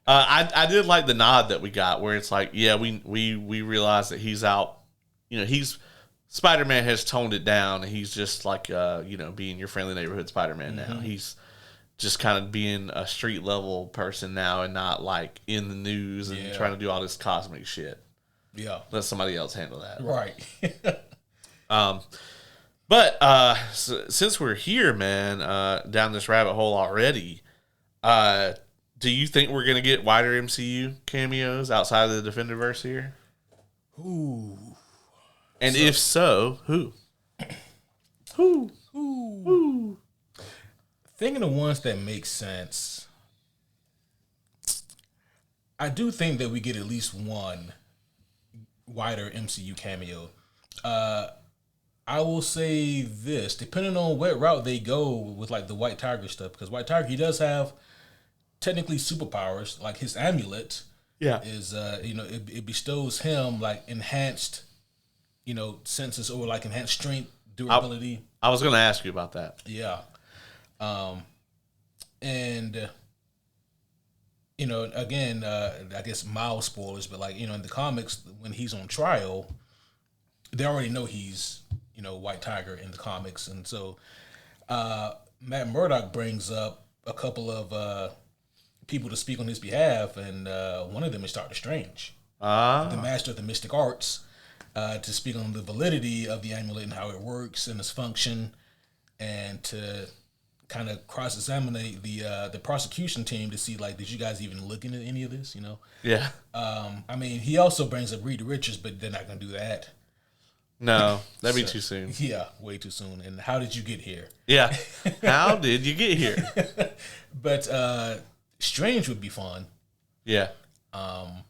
I did like the nod that we got, where it's like, yeah, we realize that he's out. Spider-Man has toned it down, and he's just like being your friendly neighborhood Spider-Man now. Mm-hmm. He's just kind of being a street level person now and not like in the news and trying to do all this cosmic shit. Yeah. Let somebody else handle that. Right. But since we're here, man, down this rabbit hole already, do you think we're going to get wider MCU cameos outside of the Defenderverse here? Ooh. And if so, who? Who? Thinking of ones that make sense, I do think that we get at least one wider MCU cameo. I will say this, depending on what route they go with like the White Tiger stuff, because White Tiger, he does have technically superpowers, like his amulet is, it bestows him like enhanced senses or like enhanced strength, durability. I was going to ask you about that. Yeah. And again, I guess mild spoilers, but like, in the comics, when he's on trial, they already know he's, White Tiger in the comics. And so Matt Murdock brings up a couple of people to speak on his behalf, and one of them is Doctor Strange, the master of the mystic arts, to speak on the validity of the amulet and how it works and its function, and to kind of cross-examine the prosecution team to see, like, did you guys even look into any of this, Yeah. I mean, he also brings up Reed Richards, but they're not going to do that. No, that'd be too soon. Yeah, way too soon. And how did you get here? Yeah. How did you get here? But Strange would be fun. Yeah. I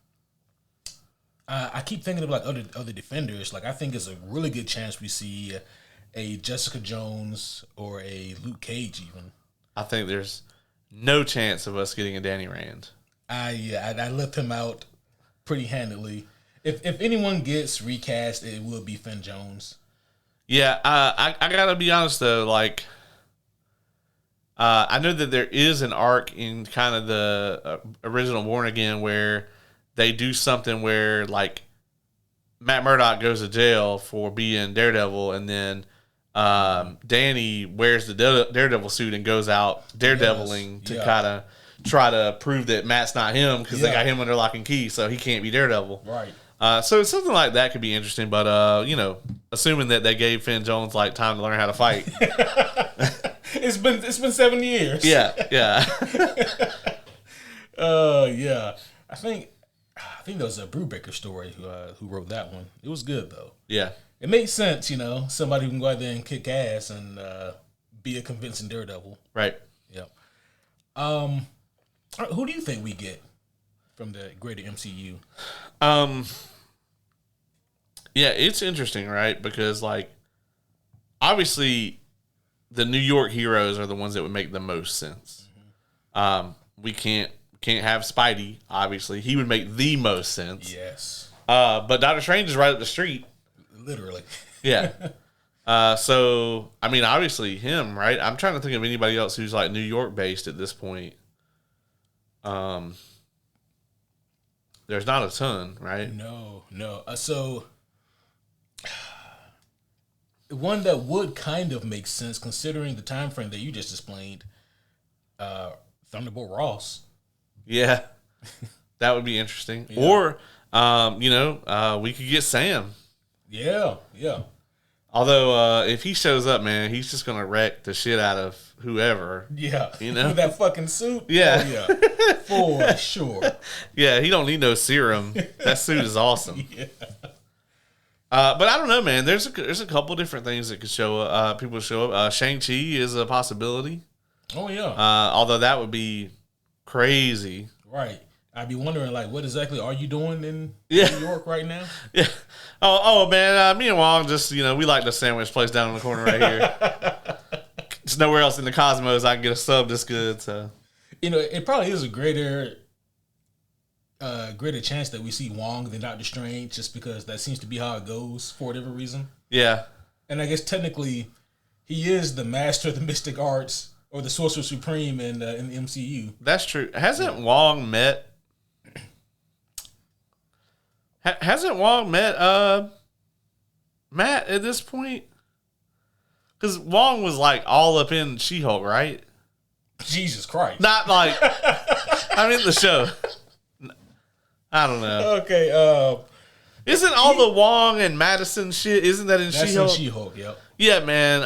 keep thinking of like other defenders. Like, I think it's a really good chance we see a Jessica Jones or a Luke Cage even. I think there's no chance of us getting a Danny Rand. I left him out pretty handily. If anyone gets recast, it will be Finn Jones. Yeah, I gotta be honest though. Like, I know that there is an arc in kind of the original Born Again where they do something where like Matt Murdock goes to jail for being Daredevil, and then Danny wears the Daredevil suit and goes out daredeviling to kind of try to prove that Matt's not him because they got him under lock and key, so he can't be Daredevil. Right. So something like that could be interesting, but assuming that they gave Finn Jones like time to learn how to fight. It's been 7 years. Yeah. Yeah. I think there was a Brubaker story who wrote that one. It was good though. Yeah. It makes sense, somebody who can go out there and kick ass and be a convincing Daredevil. Right. Yeah. Who do you think we get from the greater MCU? Yeah, it's interesting, right? Because like obviously the New York heroes are the ones that would make the most sense. Mm-hmm. We can't have Spidey, obviously. He would make the most sense. Yes. But Doctor Strange is right up the street. Literally. Yeah. So I mean, obviously him, right? I'm trying to think of anybody else who's like New York based at this point. There's not a ton, right? No. So one that would kind of make sense considering the time frame that you just explained, Thunderbolt Ross. Yeah, that would be interesting. Yeah. Or, we could get Sam. Yeah. Although, if he shows up, man, he's just gonna wreck the shit out of whoever. Yeah, with that fucking suit. Yeah, oh, yeah, for sure. Yeah, he don't need no serum. That suit is awesome. Yeah. But I don't know, man. There's a couple different things that could show up. People show up. Shang-Chi is a possibility. Oh yeah. Although that would be crazy. Right. I'd be wondering, like, what exactly are you doing in New York right now? Yeah. Oh man. Me and Wong just we like the sandwich place down in the corner right here. There's nowhere else in the cosmos I can get a sub this good. So it probably is a greater chance that we see Wong than Doctor Strange, just because that seems to be how it goes for whatever reason. Yeah. And I guess technically, he is the master of the mystic arts or the sorcerer supreme in the MCU. That's true. Hasn't Wong met Matt at this point? Because Wong was like all up in She-Hulk, right? Jesus Christ. Not like I'm in the show. I don't know. Okay. Isn't all the Wong and Madison shit? Isn't that in She-Hulk? That's in She-Hulk. Yep. Yeah, man.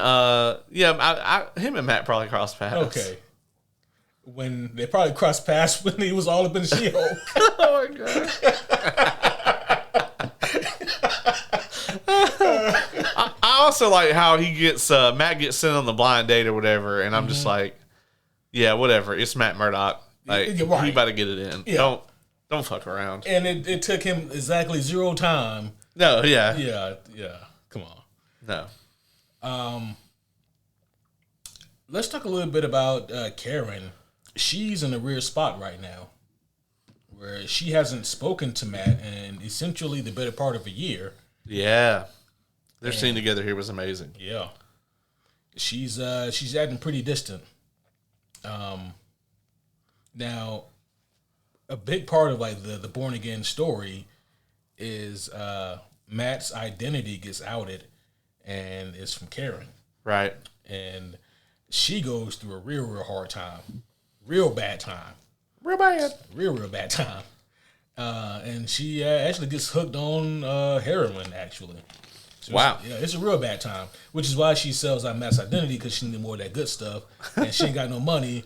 Him and Matt probably crossed paths. Okay. When they probably crossed paths when he was all up in She-Hulk. Oh my god. I also like how he gets Matt gets sent on the blind date or whatever, and I'm just like, yeah, whatever. It's Matt Murdock. Like, he about to get it in. Yeah. Don't fuck around. And it took him exactly 0 time. No, yeah. Yeah. Come on. No. Let's talk a little bit about Karen. She's in a weird spot right now, where she hasn't spoken to Matt in essentially the better part of a year. Yeah. Their scene together here was amazing. Yeah. She's acting pretty distant. Now, a big part of like the Born Again story is Matt's identity gets outed, and it's from Karen. Right. And she goes through a real hard time, real bad time, Real bad. real bad time. And she actually gets hooked on heroin. Actually. So Wow. It's a real bad time, which is why she sells out Matt's identity, because she needs more of that good stuff, and she ain't got no money.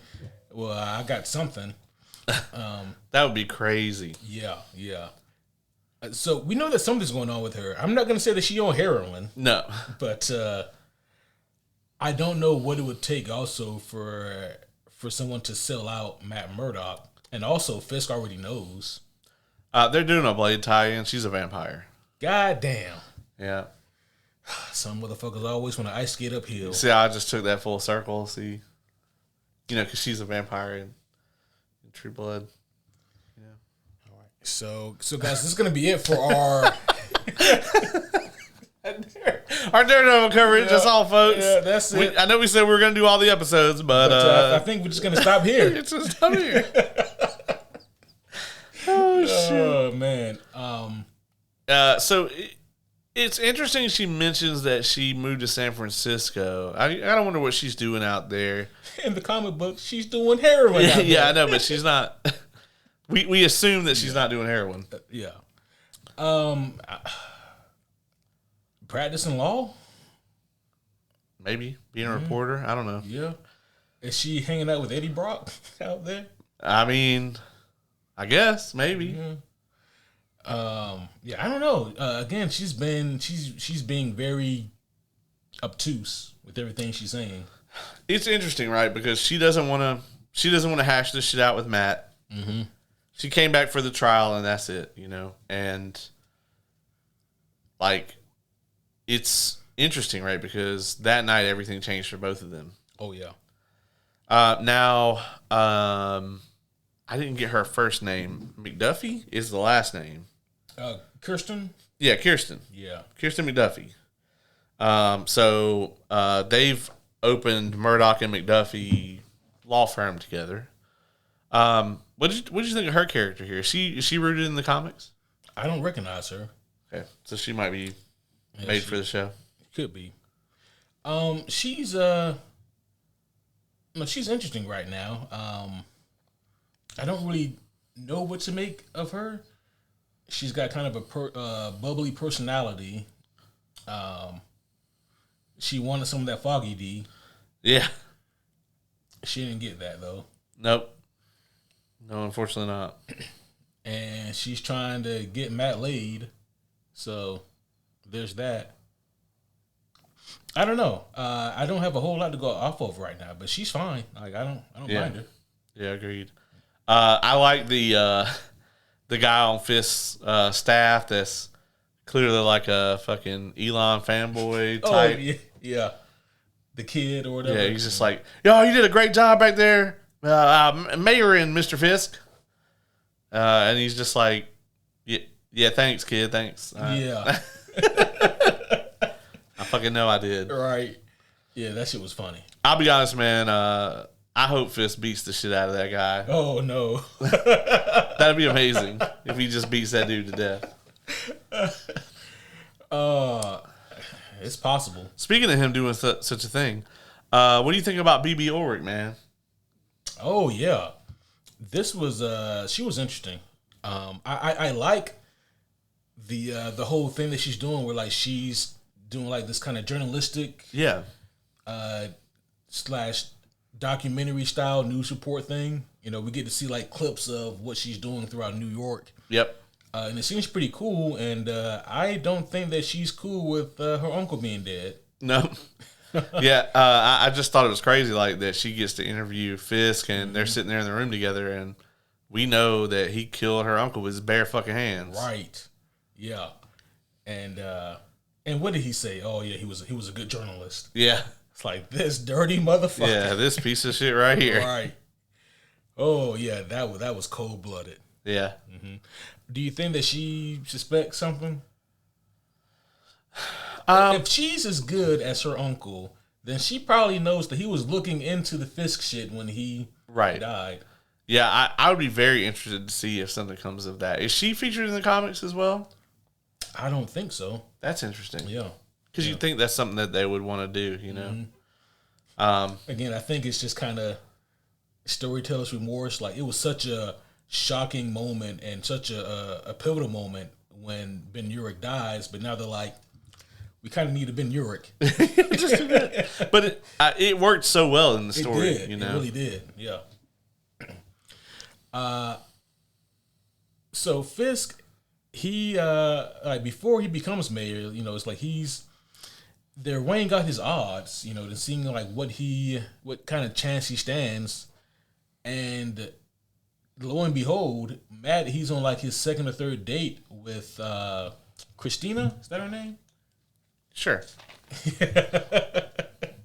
Well, I got something. That would be crazy. Yeah. So we know that something's going on with her. I'm not gonna say that she on heroin, No. but I don't know what it would take also for someone to sell out Matt Murdock, and also Fisk already knows. They're doing a Blade tie-in. She's a vampire. God damn. Yeah. Some motherfuckers always want to ice skate uphill. See, I just took that full circle. See, because she's a vampire in True Blood. Yeah. All right. So guys, this is gonna be it for our Daredevil coverage. That's all, folks. Yeah, that's it. I know we said we were gonna do all the episodes, but I think we're just gonna stop here. it's just stop here. Oh shit. Oh man. So it's interesting she mentions that she moved to San Francisco. I don't wonder what she's doing out there. In the comic book, she's doing heroin. Yeah, I know, but she's not. We assume that she's not doing heroin. Yeah. Practicing law? Maybe being a reporter. I don't know. Yeah. Is she hanging out with Eddie Brock out there? I mean, I guess maybe. Yeah, I don't know. Again, she's being very obtuse with everything she's saying. It's interesting, right? Because she doesn't want to hash this shit out with Matt. Mm-hmm. She came back for the trial, and that's it, And like, it's interesting, right? Because that night everything changed for both of them. Oh yeah. Now, I didn't get her first name. McDuffie is the last name. Kirsten? Yeah, Kirsten. Yeah. Kirsten McDuffie. So they've opened Murdock and McDuffie law firm together. What did you think of her character here? Is she rooted in the comics? I don't recognize her. Okay, so she might be made for the show. Could be. She's she's interesting right now. I don't really know what to make of her. She's got kind of a bubbly personality. She wanted some of that Foggy D. Yeah. She didn't get that though. Nope. No, unfortunately not. And she's trying to get Matt laid. So there's that. I don't know. I don't have a whole lot to go off of right now, but she's fine. Like I don't mind her. Yeah, agreed. I like the guy on Fisk's staff that's clearly like a fucking Elon fanboy type. Oh yeah. The kid or whatever. Yeah, he's just like, yo, you did a great job back there, Mayor and Mr. Fisk. And he's just like, yeah, thanks, kid, thanks. Yeah. I fucking know I did. Right. Yeah, that shit was funny. I'll be honest, man. I hope Fisk beats the shit out of that guy. Oh, no. That'd be amazing if he just beats that dude to death. It's possible. Speaking of him doing such a thing, what do you think about BB Ulrich, man? Oh, yeah. This was, she was interesting. I like the whole thing that she's doing where, like, she's doing, like, this kind of journalistic slash documentary style news report thing. We get to see, like, clips of what she's doing throughout New York. Yep. And it seems pretty cool, and I don't think that she's cool with her uncle being dead. No. Yeah, I just thought it was crazy, like, that she gets to interview Fisk, and they're sitting there in the room together, and we know that he killed her uncle with his bare fucking hands. Right. Yeah. And what did he say? Oh, yeah, he was a good journalist. Yeah. It's like, this dirty motherfucker. Yeah, this piece of shit right here. Right. Oh, yeah, that was cold-blooded. Yeah. Mm-hmm. Do you think that she suspects something? If she's as good as her uncle, then she probably knows that he was looking into the Fisk shit when he died. Yeah, I would be very interested to see if something comes of that. Is she featured in the comics as well? I don't think so. That's interesting. Yeah. Because you'd think that's something that they would want to do, you know? Again, I think it's just kind of storyteller's remorse. Like, it was such a shocking moment and such a pivotal moment when Ben Urich dies, but now they're like, we kind of need a Ben Urich. Just a bit. But it worked so well in the story. It did. You know? It really did. Yeah. So Fisk, he like before he becomes mayor, you know, it's like they're weighing out his odds, you know, to seeing like what kind of chance he stands, and lo and behold, Matt, he's on like his second or third date with Christina. Is that her name? Sure. I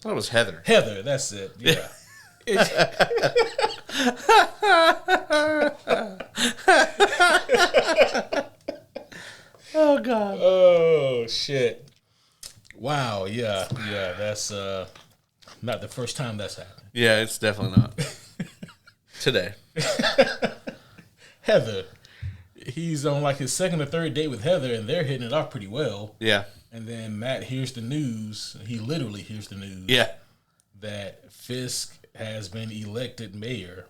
thought it was Heather. Heather, that's it. Yeah. Oh God. Oh shit. Wow. Yeah. That's not the first time that's happened. Yeah, it's definitely not. Today. Heather. He's on like his second or third date with Heather, and they're hitting it off pretty well. Yeah. And then Matt hears the news. He literally hears the news. Yeah. That Fisk has been elected mayor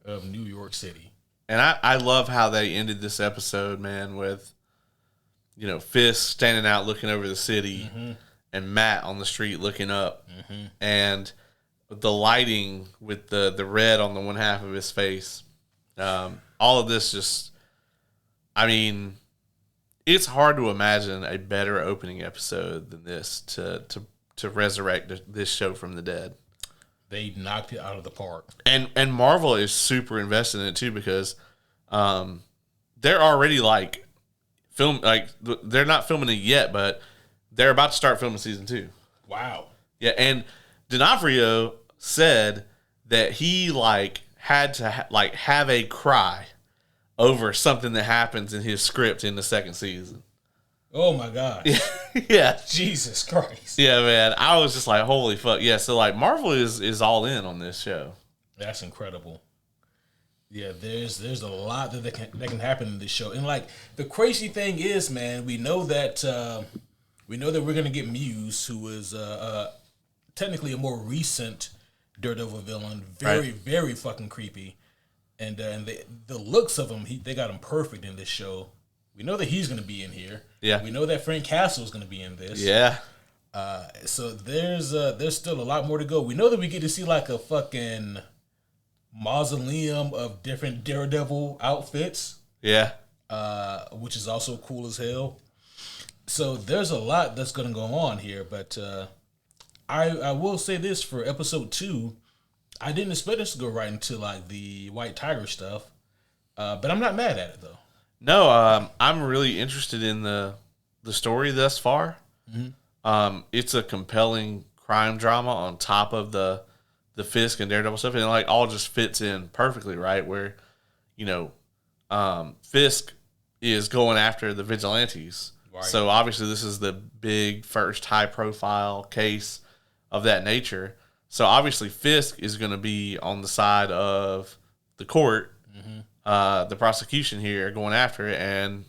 of New York City. And I love how they ended this episode, man, with, you know, Fisk standing out looking over the city and Matt on the street looking up. And the lighting with the red on the one half of his face. All of this just, I mean, it's hard to imagine a better opening episode than this to resurrect this show from the dead. They knocked it out of the park. And Marvel is super invested in it too, because they're already they're not filming it yet, but they're about to start filming season 2. Wow. Yeah, and D'Onofrio said that he had to have a cry over something that happens in his script in the second season. Oh my God. Yeah. Jesus Christ. Yeah, man. I was just like, holy fuck. Yeah, so Marvel is all in on this show. That's incredible. Yeah, there's a lot that can happen in this show. And the crazy thing is, man, we know that we're gonna get Muse, who is technically a more recent Daredevil villain, very fucking creepy. And the looks of him, they got him perfect in this show. We know that he's going to be in here. Yeah. We know that Frank Castle is going to be in this. Yeah. So there's still a lot more to go. We know that we get to see a fucking mausoleum of different Daredevil outfits. Yeah. Which is also cool as hell. So there's a lot that's going to go on here. But I will say this for episode 2. I didn't expect us to go right into the White Tiger stuff. But I'm not mad at it though. No, I'm really interested in the story thus far. It's a compelling crime drama on top of the Fisk and Daredevil stuff, and it all just fits in perfectly, right? Where, you know, Fisk is going after the vigilantes. Right. So obviously this is the big first high profile case of that nature. So obviously Fisk is going to be on the side of the court. The prosecution here going after it, and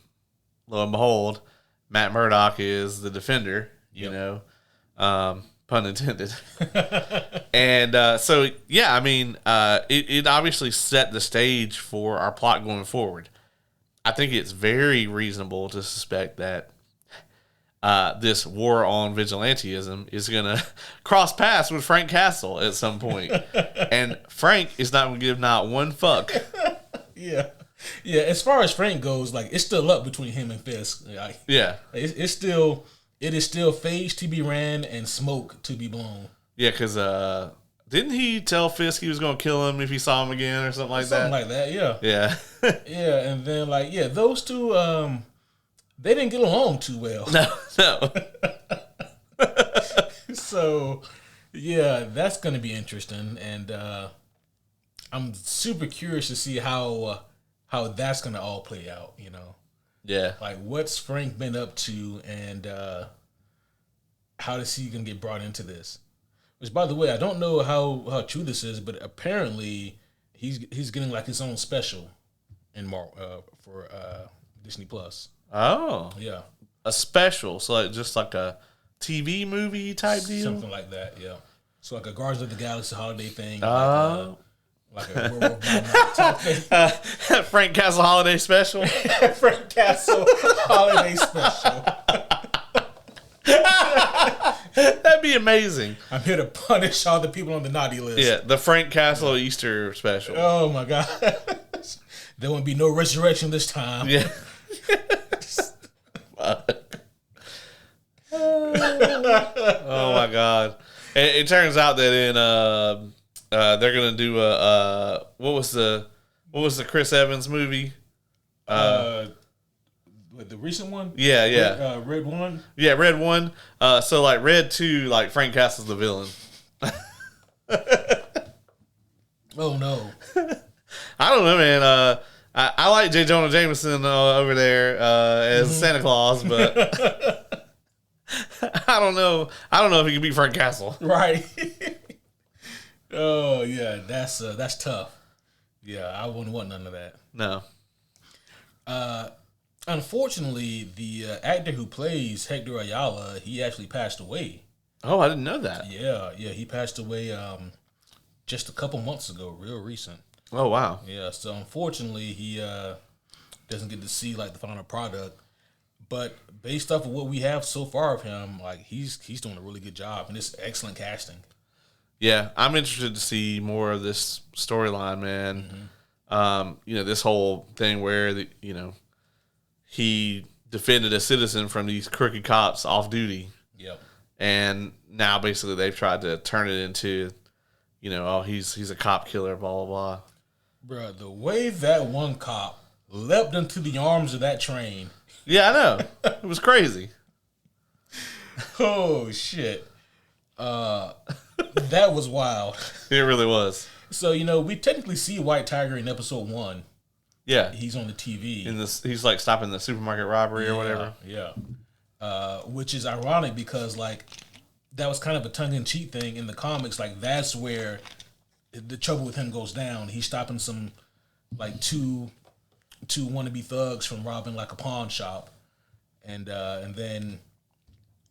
lo and behold, Matt Murdock is the defender. You know, pun intended. And so, yeah, I mean, it obviously set the stage for our plot going forward. I think it's very reasonable to suspect that this war on vigilantism is going to cross paths with Frank Castle at some point. And Frank is not going to give not one fuck. Yeah. As far as Frank goes, it's still up between him and Fisk. Yeah. It is still phase to be ran and smoke to be blown. Yeah, because didn't he tell Fisk he was going to kill him if he saw him again or something like that? Something like that, yeah. Yeah. Yeah, and then, those two, they didn't get along too well. No. So, yeah, that's going to be interesting. And I'm super curious to see how that's going to all play out, you know? Yeah. What's Frank been up to, and how is he gonna get brought into this? Which, by the way, I don't know how true this is, but apparently he's getting like his own special in for Disney Plus. Oh, Yeah, a special, so like just like a TV movie type deal, something like that. Yeah, so like a Guardians of the Galaxy holiday thing. Like a Werewolf by Night type thing. Frank Castle holiday special. Frank Castle holiday special. That'd be amazing. I'm here to punish all the people on the naughty list. Yeah, the Frank Castle Easter special. Oh my god. There won't be no resurrection this time. Yeah. Oh my god. It turns out that in they're gonna do what was the Chris Evans movie? The recent one? Yeah. Red One? Yeah, Red 1. So like Red 2, like Frank Castle's the villain. Oh no. I don't know, man. I like J. Jonah Jameson over there as Santa Claus, but I don't know. I don't know if he can beat Frank Castle. Right. Oh yeah, that's tough. Yeah, I wouldn't want none of that. No. Unfortunately, the actor who plays Hector Ayala, he actually passed away. Oh, I didn't know that. Yeah, he passed away just a couple months ago, real recent. Oh, wow. Yeah, so unfortunately, he doesn't get to see like the final product. But based off of what we have so far of him, like he's doing a really good job, and it's excellent casting. Yeah, I'm interested to see more of this storyline, man. Mm-hmm. This whole thing where he defended a citizen from these crooked cops off duty. Yep. And now basically they've tried to turn it into, he's a cop killer, blah, blah, blah. Bruh, the way that one cop leapt into the arms of that train. Yeah, I know. It was crazy. Oh, shit. That was wild. It really was. So, we technically see White Tiger in episode 1. Yeah. He's on the TV. He's like stopping the supermarket robbery or whatever. Yeah. Which is ironic because like that was kind of a tongue-in-cheek thing in the comics. Like that's where the trouble with him goes down. He's stopping some like two wannabe thugs from robbing like a pawn shop, and then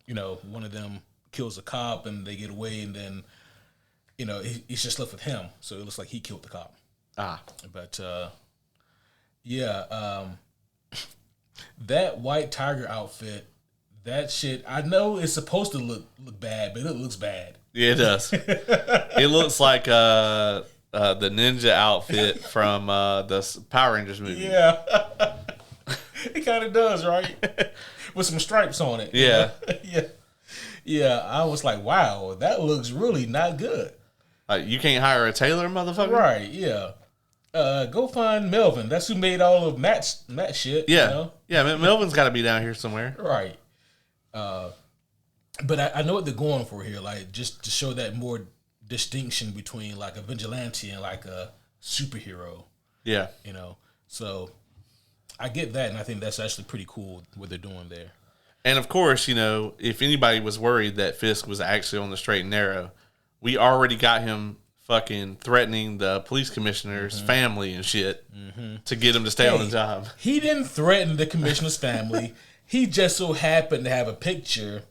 one of them kills a cop and they get away, and then he's just left with him. So it looks like he killed the cop. But that White Tiger outfit, that shit, I know it's supposed to look bad, but it looks bad. Yeah, it does. It looks like the ninja outfit from the Power Rangers movie. Yeah. It kind of does, right? With some stripes on it. Yeah. Yeah, I was like, wow, that looks really not good. You can't hire a tailor, motherfucker? Right, yeah. Go find Melvin. That's who made all of Matt's shit. Yeah. Yeah, Melvin's got to be down here somewhere. Right. But I know what they're going for here, like just to show that more distinction between like a vigilante and like a superhero. Yeah. So I get that, and I think that's actually pretty cool what they're doing there. And of course, if anybody was worried that Fisk was actually on the straight and narrow, we already got him fucking threatening the police commissioner's family and shit to get him to stay on the job. He didn't threaten the commissioner's family. He just so happened to have a picture,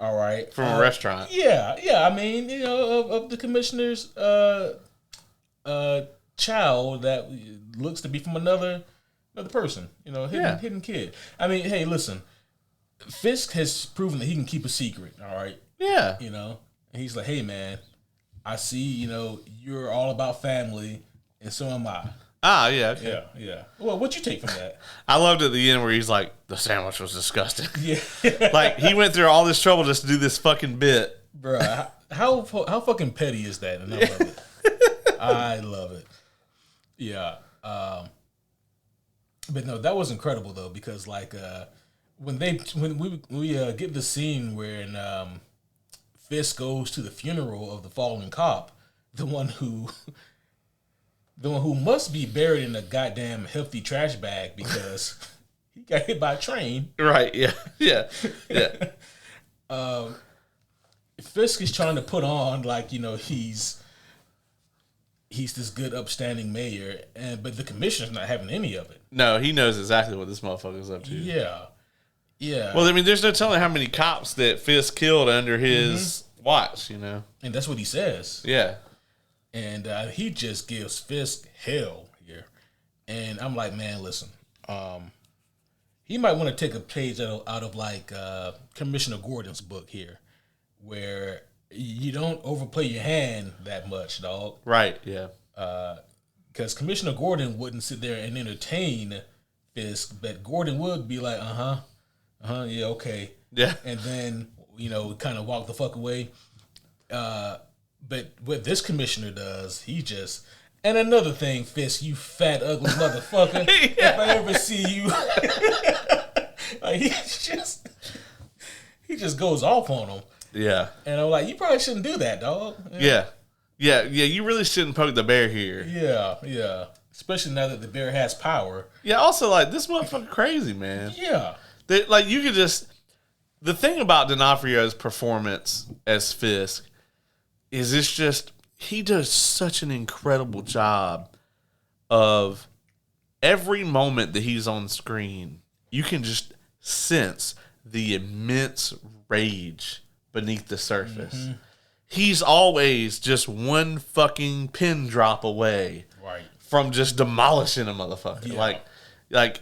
all right, from a restaurant. Yeah. I mean, of the commissioner's child that looks to be from another person. Hidden kid. I mean, hey, listen, Fisk has proven that he can keep a secret. All right. Yeah. And he's like, hey, man, I see. You're all about family, and so am I. Yeah, okay. Yeah. Well, what'd you take from that? I loved at the end where he's like, the sandwich was disgusting. Yeah. Like, he went through all this trouble just to do this fucking bit. Bruh, how fucking petty is that? And I love it. I love it. Yeah. But no, that was incredible, though, because, like, when we get the scene where Fisk goes to the funeral of the fallen cop, the one who must be buried in a goddamn hefty trash bag because he got hit by a train. Right, yeah. Fisk is trying to put on like, he's this good upstanding mayor, but the commissioner's not having any of it. No, he knows exactly what this motherfucker's up to. Yeah. Well, I mean, there's no telling how many cops that Fisk killed under his watch, And that's what he says. Yeah. And he just gives Fisk hell here. And I'm like, man, listen. He might want to take a page out of like Commissioner Gordon's book here, where you don't overplay your hand that much, dog. Right, yeah. Because Commissioner Gordon wouldn't sit there and entertain Fisk, but Gordon would be like, yeah, okay. Yeah. And then, kind of walk the fuck away. But what this commissioner does, he just... And another thing, Fisk, you fat, ugly motherfucker. Yeah. If I ever see you... like, he just goes off on him. Yeah. And I'm like, you probably shouldn't do that, dog. Yeah. You really shouldn't poke the bear here. Yeah. Especially now that the bear has power. Yeah, also, like, this motherfucker crazy, man. Yeah. Like, you could just... The thing about D'Onofrio's performance as Fisk is it's just... He does such an incredible job of every moment that he's on screen, you can just sense the immense rage beneath the surface. Mm-hmm. He's always just one fucking pin drop away from just demolishing a motherfucker. Yeah. Like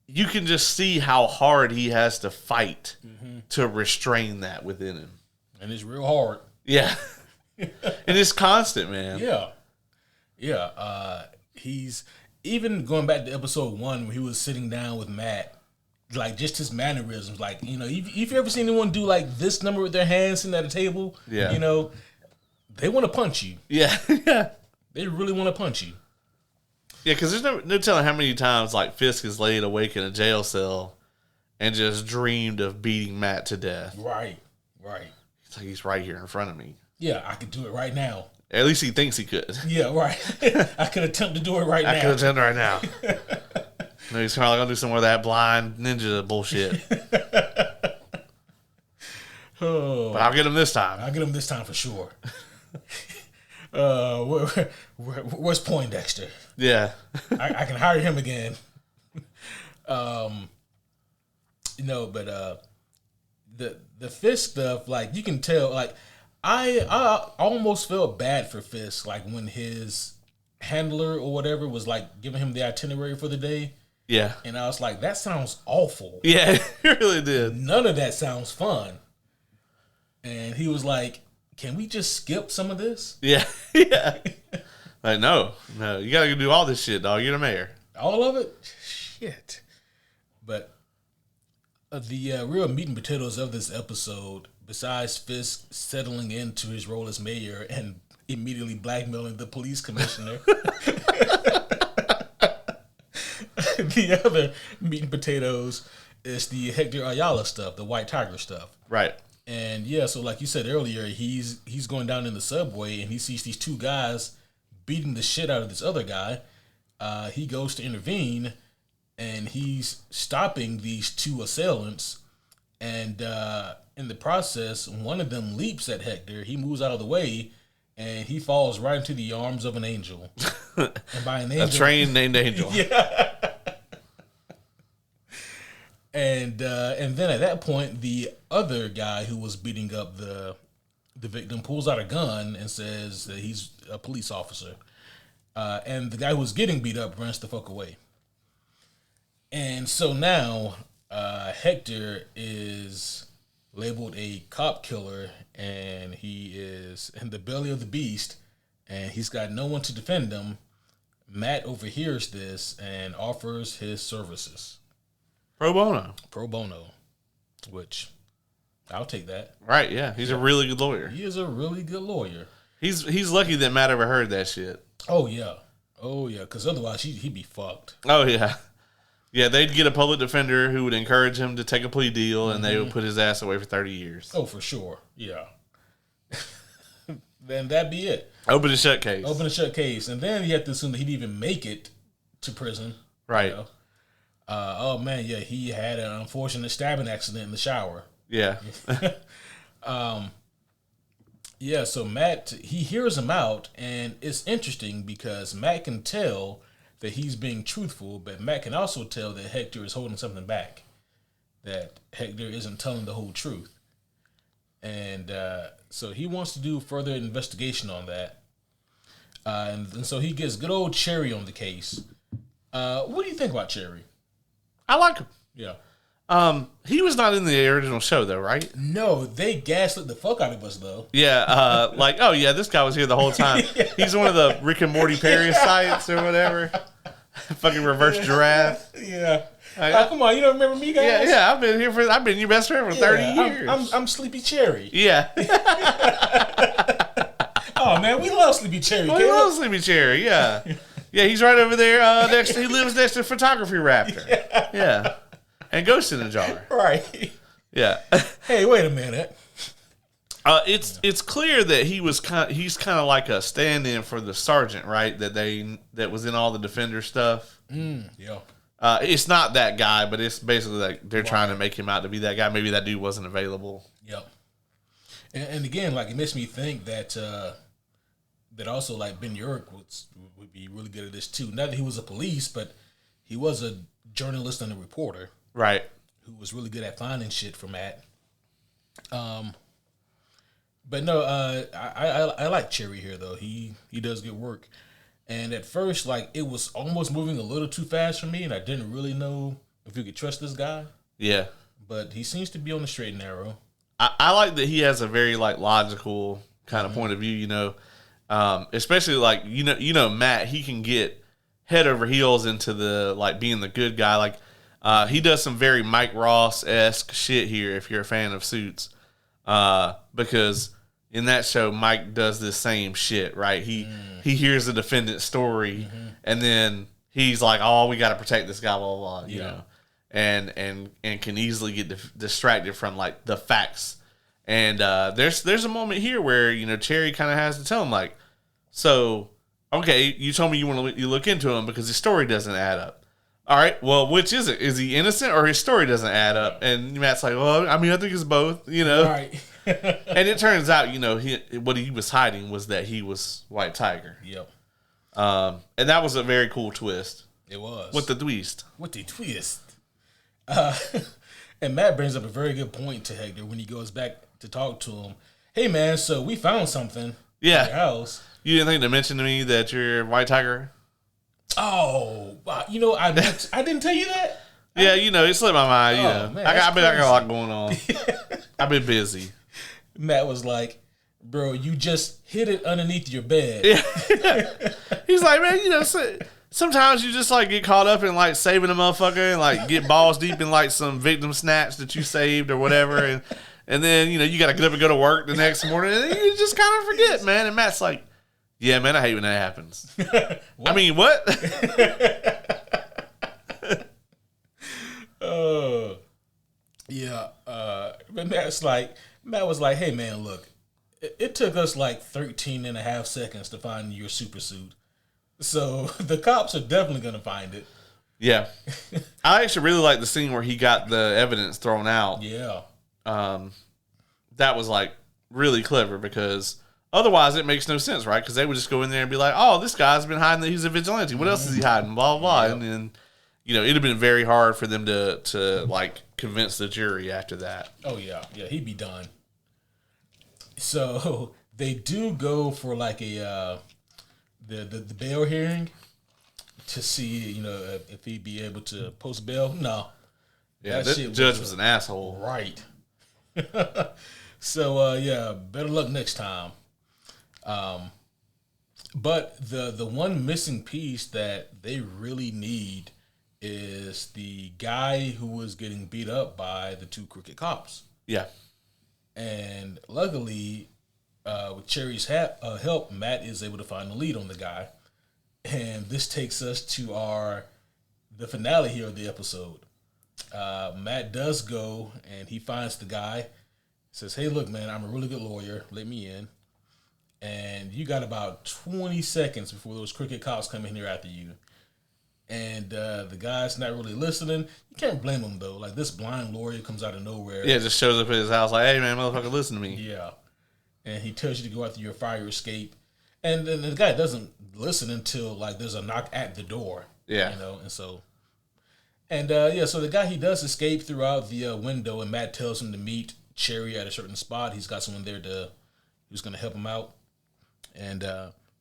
you can just see how hard he has to fight to restrain that within him. And it's real hard. Yeah. And it's constant, man. Yeah. He's even going back to episode 1 where he was sitting down with Matt, like just his mannerisms. Like, if you ever seen anyone do like this number with their hands sitting at a table, they want to punch you. Yeah. They really want to punch you. Yeah, because there's no telling how many times like Fisk has laid awake in a jail cell and just dreamed of beating Matt to death. Right. It's like he's right here in front of me. Yeah, I could do it right now. At least he thinks he could. Yeah, right. I could attempt to do it right now. I could attempt right now. No, he's probably gonna do some more of that blind ninja bullshit. But I'll get him this time. I'll get him this time for sure. Where's Poindexter? Yeah. I can hire him again. But the Fisk stuff, like you can tell, like I almost felt bad for Fisk, like when his handler or whatever was like giving him the itinerary for the day. Yeah. And I was like, that sounds awful. Yeah, it really did. None of that sounds fun. And he was like, can we just skip some of this? Yeah. Like, no, you gotta do all this shit, dog. You're the mayor. All of it? Shit. But the real meat and potatoes of this episode, besides Fisk settling into his role as mayor and immediately blackmailing the police commissioner, the other meat and potatoes is the Hector Ayala stuff, the White Tiger stuff. Right. And yeah, so like you said earlier, he's going down in the subway and he sees these two guys beating the shit out of this other guy. He goes to intervene and he's stopping these two assailants. And in the process, one of them leaps at Hector. He moves out of the way and he falls right into the arms of an angel. And by an angel, a train named Angel. Yeah. And then at that point, the other guy who was beating up the victim pulls out a gun and says that he's a police officer. And the guy who was getting beat up runs the fuck away. And so now Hector is labeled a cop killer and he is in the belly of the beast and he's got no one to defend him. Matt overhears this and offers his services. Pro bono. Which, I'll take that. Right, yeah. He's a really good lawyer. He is a really good lawyer. He's lucky that Matt ever heard that shit. Oh, yeah. Because otherwise he'd be fucked. Oh, yeah. Yeah, they'd get a public defender who would encourage him to take a plea deal, and they would put his ass away for 30 years. Oh, for sure. Yeah. Then that'd be it. Open and shut case. And then you have to assume that he'd even make it to prison. Right. Oh, man, yeah, he had an unfortunate stabbing accident in the shower. Yeah. Yeah, so Matt, he hears him out, and it's interesting because Matt can tell that he's being truthful, but Matt can also tell that Hector is holding something back, that Hector isn't telling the whole truth. And so he wants to do further investigation on that. And so he gets good old Cherry on the case. What do you think about Cherry? I like him. Yeah. He was not in the original show though, right? No, they gaslit the fuck out of us though. Yeah, like, oh yeah, this guy was here the whole time. Yeah. He's one of the Rick and Morty parasites or whatever. Fucking reverse giraffe. Yeah. Come on, you don't remember me, guys? Yeah, I've been your best friend for 30 years. I'm Sleepy Cherry. Yeah. Oh man, we love Sleepy Cherry. We love Sleepy Cherry. Yeah. Yeah, he's right over there. He lives next to Photography Raptor. Yeah. And Ghost in a Jar. Right. Yeah. Hey, wait a minute. It's clear that he's kind of like a stand-in for the sergeant, right? That was in all the Defender stuff. Yeah. It's not that guy, but it's basically like they're trying to make him out to be that guy. Maybe that dude wasn't available. Yep. And again, like, it makes me think that that also, like, Ben Urich would be really good at this too. Not that he was a police, but he was a journalist and a reporter, right? Who was really good at finding shit for Matt. But no, I like Cherry here though. He does good work. And at first, like, it was almost moving a little too fast for me, and I didn't really know if we could trust this guy. Yeah. But he seems to be on the straight and narrow. I like that he has a very, like, logical kind of point of view, you know. Especially, like, you know, Matt, he can get head over heels into the, like, being the good guy. Like, he does some very Mike Ross-esque shit here, if you're a fan of Suits. Because in that show, Mike does this same shit, right? He hears the defendant's story, and then he's like, "Oh, we got to protect this guy," blah blah blah, you know, and can easily get distracted from, like, the facts. And there's a moment here where, you know, Cherry kind of has to tell him, like, "So, okay, you told me you look into him because his story doesn't add up. All right, well, which is it? Is he innocent or his story doesn't add up?" And Matt's like, "Well, I mean, I think it's both, you know." Right. And it turns out, you know, what he was hiding was that he was White Tiger. Yep. And that was a very cool twist. It was. With the twist. And Matt brings up a very good point to Hector when he goes back to talk to him. Hey, man, so we found something in your house. You didn't think to mention to me that you're White Tiger? Oh, you know, I didn't tell you that? Yeah, you know, it slipped my mind. You know, man, I got a lot going on. I've been busy. Matt was like, "Bro, you just hid it underneath your bed." Yeah. He's like, "Man, you know, sometimes you just, like, get caught up in, like, saving a motherfucker and, like, get balls deep in, like, some victim snatch that you saved or whatever, and then, you know, you got to get up and go to work the next morning, and you just kind of forget, man." And Matt's like, "Yeah, man, I hate when that happens." I mean, what? Yeah. But Matt was like, "Hey, man, look, it took us like 13 and a half seconds to find your super suit. So the cops are definitely going to find it." Yeah. I actually really like the scene where he got the evidence thrown out. Yeah. That was, like, really clever because otherwise it makes no sense, right? Because they would just go in there and be like, "Oh, this guy's been hiding that he's a vigilante. What else is he hiding?" Blah, blah, blah. Yep. And then, you know, it'd have been very hard for them to like, convince the jury after that. Oh, yeah. Yeah, he'd be done. So they do go for, like, the bail hearing to see, you know, if he'd be able to post bail. No. Yeah, that judge was an asshole. Right. So, yeah, better luck next time. But the one missing piece that they really need is the guy who was getting beat up by the two crooked cops. Yeah. And luckily, with Cherry's help, Matt is able to find the lead on the guy. And this takes us to the finale here of the episode. Matt does go and he finds the guy. Says, "Hey, look, man, I'm a really good lawyer. Let me in. And you got about 20 seconds before those crooked cops come in here after you." And the guy's not really listening. You can't blame him, though. Like, this blind lawyer comes out of nowhere. Yeah, just shows up at his house like, "Hey, man, motherfucker, listen to me." Yeah. and he tells you to go out through your fire escape. And then the guy doesn't listen until like there's a knock at the door. Yeah. And so. And so the guy, he does escape throughout the window, and Matt tells him to meet Cherry at a certain spot. He's got someone there who's going to help him out. And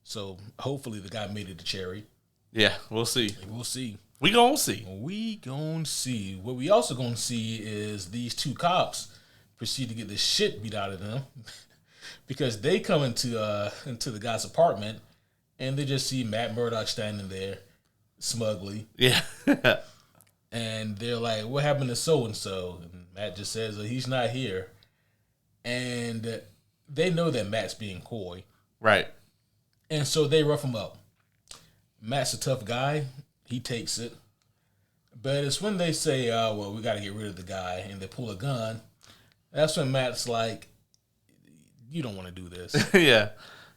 so hopefully the guy made it to Cherry. Yeah, we'll see. We'll see. We gonna see. What we also gonna see is these two cops proceed to get the shit beat out of them because they come into the guy's apartment and they just see Matt Murdock standing there smugly. Yeah. And they're like, what happened to so-and-so? And Matt just says, he's not here. And they know that Matt's being coy. Right. And so they rough him up. Matt's a tough guy. He takes it. But it's when they say, well, we got to get rid of the guy, and they pull a gun. That's when Matt's like, you don't want to do this. Yeah.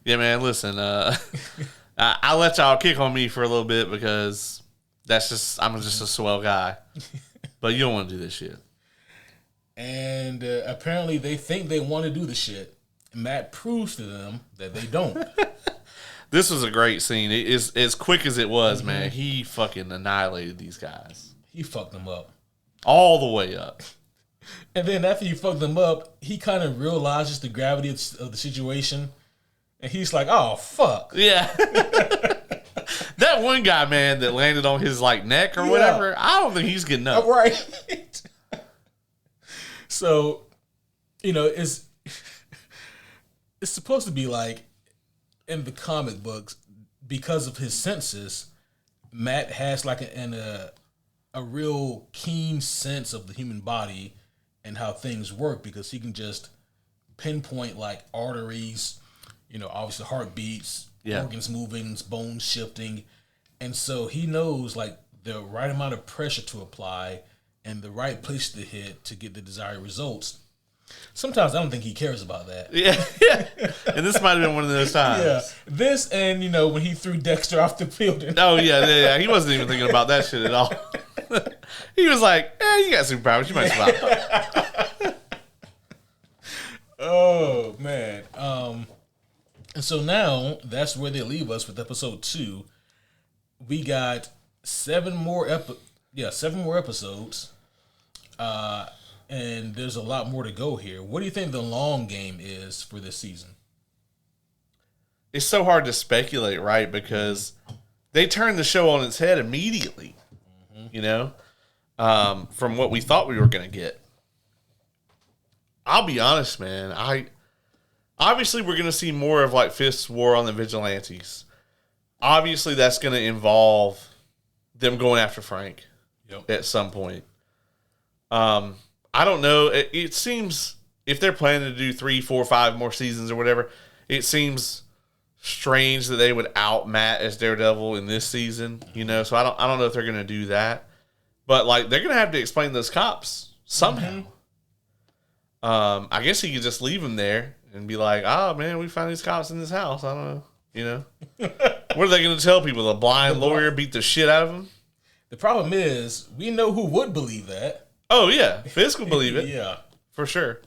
Yeah, man, listen, I let y'all kick on me for a little bit because... I'm just a swell guy. But you don't want to do this shit. And apparently they think they want to do the shit. Matt proves to them that they don't. This was a great scene. It is as quick as it was, man. He fucking annihilated these guys. He fucked them up. All the way up. And then after he fucked them up, he kind of realizes the gravity of the situation. And he's like, oh, fuck. Yeah. That one guy, man, that landed on his like neck or whatever, I don't think he's getting up. Right. So, it's supposed to be like in the comic books, because of his senses, Matt has like a real keen sense of the human body and how things work, because he can just pinpoint like arteries, obviously heartbeats, organs moving, bones shifting. And so he knows like the right amount of pressure to apply and the right place to hit to get the desired results. Sometimes I don't think he cares about that. Yeah. And this might have been one of those times. Yeah. This and, when he threw Dexter off the building. Oh, yeah. He wasn't even thinking about that shit at all. He was like, you got superpowers. You might survive. Oh, man. And so now that's where they leave us with episode 2. We got 7 more episodes. And there's a lot more to go here. What do you think the long game is for this season? It's so hard to speculate, right? Because they turned the show on its head immediately, from what we thought we were going to get. I'll be honest, man. Obviously, we're going to see more of like Fisk's war on the vigilantes. Obviously, that's going to involve them going after Frank at some point. I don't know. It seems if they're planning to do 3, 4, 5 more seasons or whatever, it seems strange that they would out Matt as Daredevil in this season. So I don't know if they're going to do that, but like they're going to have to explain those cops somehow. I guess he could just leave them there and be like, "Oh man, we found these cops in this house." I don't know. What are they going to tell people? The blind lawyer beat the shit out of them. The problem is, we know who would believe that. Oh, yeah. Fisk will believe it. Yeah. For sure.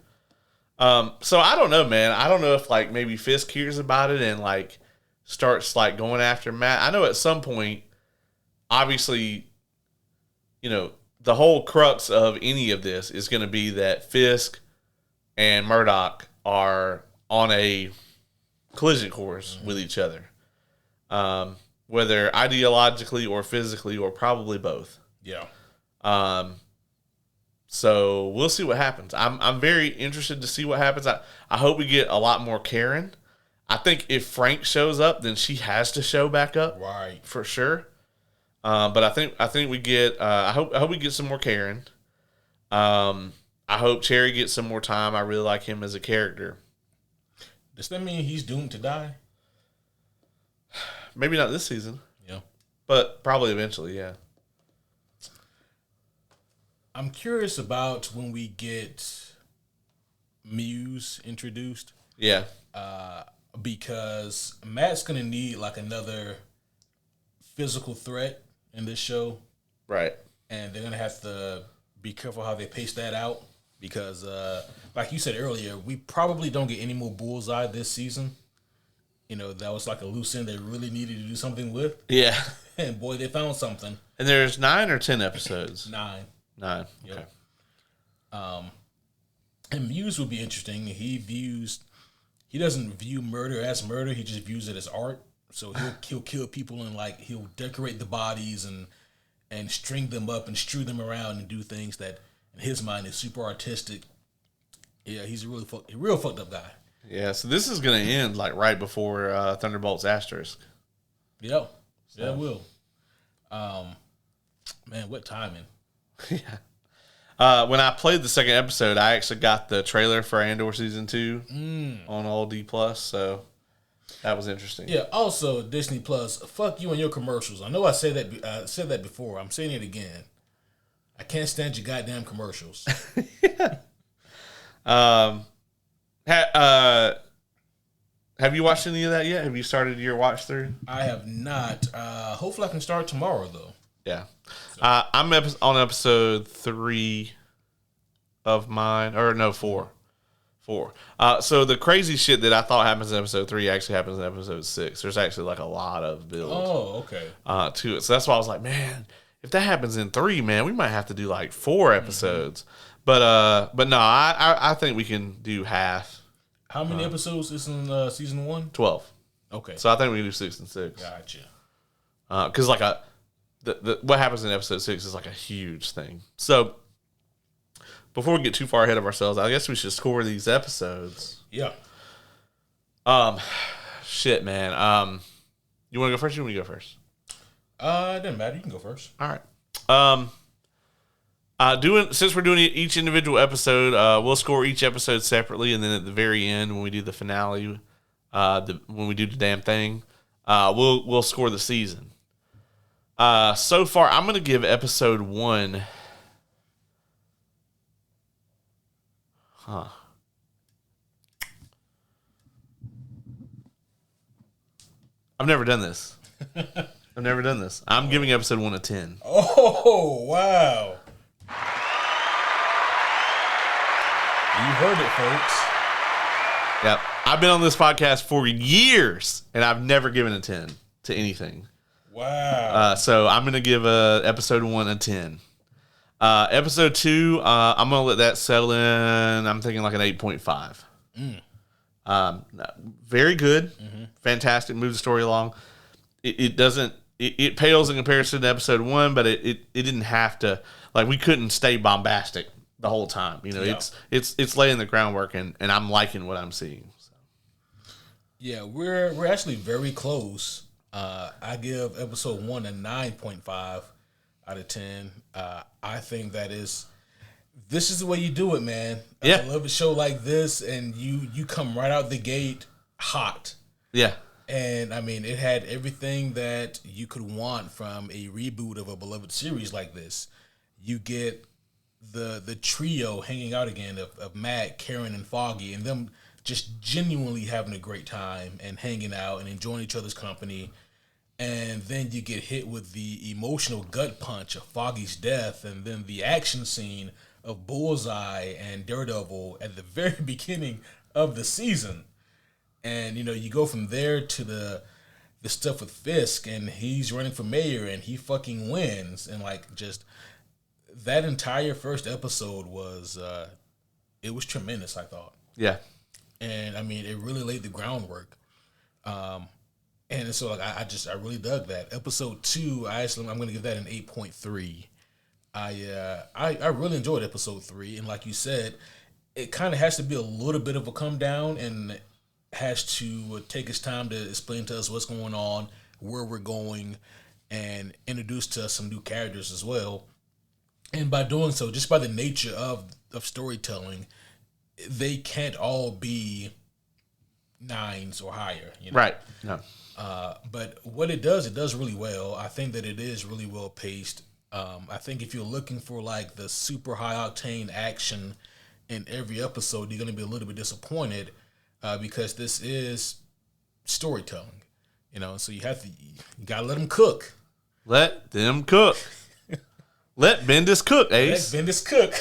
So I don't know, man. I don't know if, like, maybe Fisk hears about it and, like, starts, like, going after Matt. I know at some point, obviously, the whole crux of any of this is going to be that Fisk and Murdock are on a collision course with each other. Whether ideologically or physically or probably both. Yeah. So we'll see what happens. I'm very interested to see what happens. I hope we get a lot more Karen. I think if Frank shows up, then she has to show back up, right? For sure. But I think we get. I hope we get some more Karen. I hope Cherry gets some more time. I really like him as a character. Does that mean he's doomed to die? Maybe not this season. Yeah, but probably eventually. Yeah. I'm curious about when we get Muse introduced. Yeah. Because Matt's going to need like another physical threat in this show. Right. And they're going to have to be careful how they pace that out. because, like you said earlier, we probably don't get any more Bullseye this season. You know, that was like a loose end they really needed to do something with. Yeah. And boy, they found something. And there's 9 or 10 episodes? 9. 9. Okay. Yep. And Muse would be interesting. He doesn't view murder as murder. He just views it as art. So he'll kill people and like he'll decorate the bodies and string them up and strew them around and do things that in his mind is super artistic. Yeah, he's a real fucked up guy. Yeah, so this is going to end like right before Thunderbolts Asterisk. Yeah, yeah, it will. Man, what timing? Yeah. When I played the second episode, I actually got the trailer for Andor Season 2 on all D+, so that was interesting. Yeah, also, Disney Plus, fuck you and your commercials. I know I said that before. I'm saying it again. I can't stand your goddamn commercials. Have you watched any of that yet? Have you started your watch through? I have not. Hopefully I can start tomorrow, though. Yeah. I'm on episode 3 of mine. Or no, 4. 4. So the crazy shit that I thought happens in episode 3 actually happens in episode 6. There's actually like a lot of build okay. To it. So that's why I was like, man, if that happens in 3, man, we might have to do like 4 episodes. Mm-hmm. But no, I think we can do half. How many episodes is in season 1? 12. Okay. So I think we can do 6 and 6. Gotcha. Because like what happens in episode 6 is like a huge thing. So before we get too far ahead of ourselves, I guess we should score these episodes. Yeah. Shit, man. You want to go first? Or you want me to go first? It doesn't matter. You can go first. All right. Since we're doing each individual episode, we'll score each episode separately, and then at the very end, when we do the finale, when we do the damn thing, we'll score the season. So far, I'm gonna give episode 1. I've never done this. I'm giving episode 1 a 10. Oh, wow. You heard it, folks. Yep. I've been on this podcast for years, and I've never given a 10 to anything. Wow. So I'm going to give episode 1 a 10. Episode 2, I'm going to let that settle in. I'm thinking like an 8.5. Very good. Mm-hmm. Fantastic. Moves the story along. It pales in comparison to episode 1, but it didn't have to, like, we couldn't stay bombastic the whole time. You know, yeah. It's laying the groundwork, and I'm liking what I'm seeing. So. Yeah, we're actually very close. I give episode 1 a 9.5 out of 10. I think this is the way you do it, man. Yeah. I love a show like this, and you come right out the gate hot. Yeah. And, I mean, it had everything that you could want from a reboot of a beloved series like this. You get the trio hanging out again of Matt, Karen, and Foggy, and them just genuinely having a great time and hanging out and enjoying each other's company. And then you get hit with the emotional gut punch of Foggy's death, and then the action scene of Bullseye and Daredevil at the very beginning of the season. And, you know, you go from there to the stuff with Fisk, and he's running for mayor, and he fucking wins. And, like, just that entire first episode was, it was tremendous, I thought. Yeah. And, I mean, it really laid the groundwork. And so, like, I really dug that. Episode 2, I'm going to give that an 8.3. I really enjoyed episode 3. And like you said, it kind of has to be a little bit of a come down, and has to take its time to explain to us what's going on, where we're going, and introduce to us some new characters as well. And by doing so, just by the nature of storytelling, they can't all be 9s or higher. You know? Right. No. But what it does really well. I think that it is really well paced. I think if you're looking for like the super high octane action in every episode, you're going to be a little bit disappointed. Because this is storytelling, you know, so you gotta let them cook. Let them cook. Let Bendis cook, Ace. Let Bendis cook.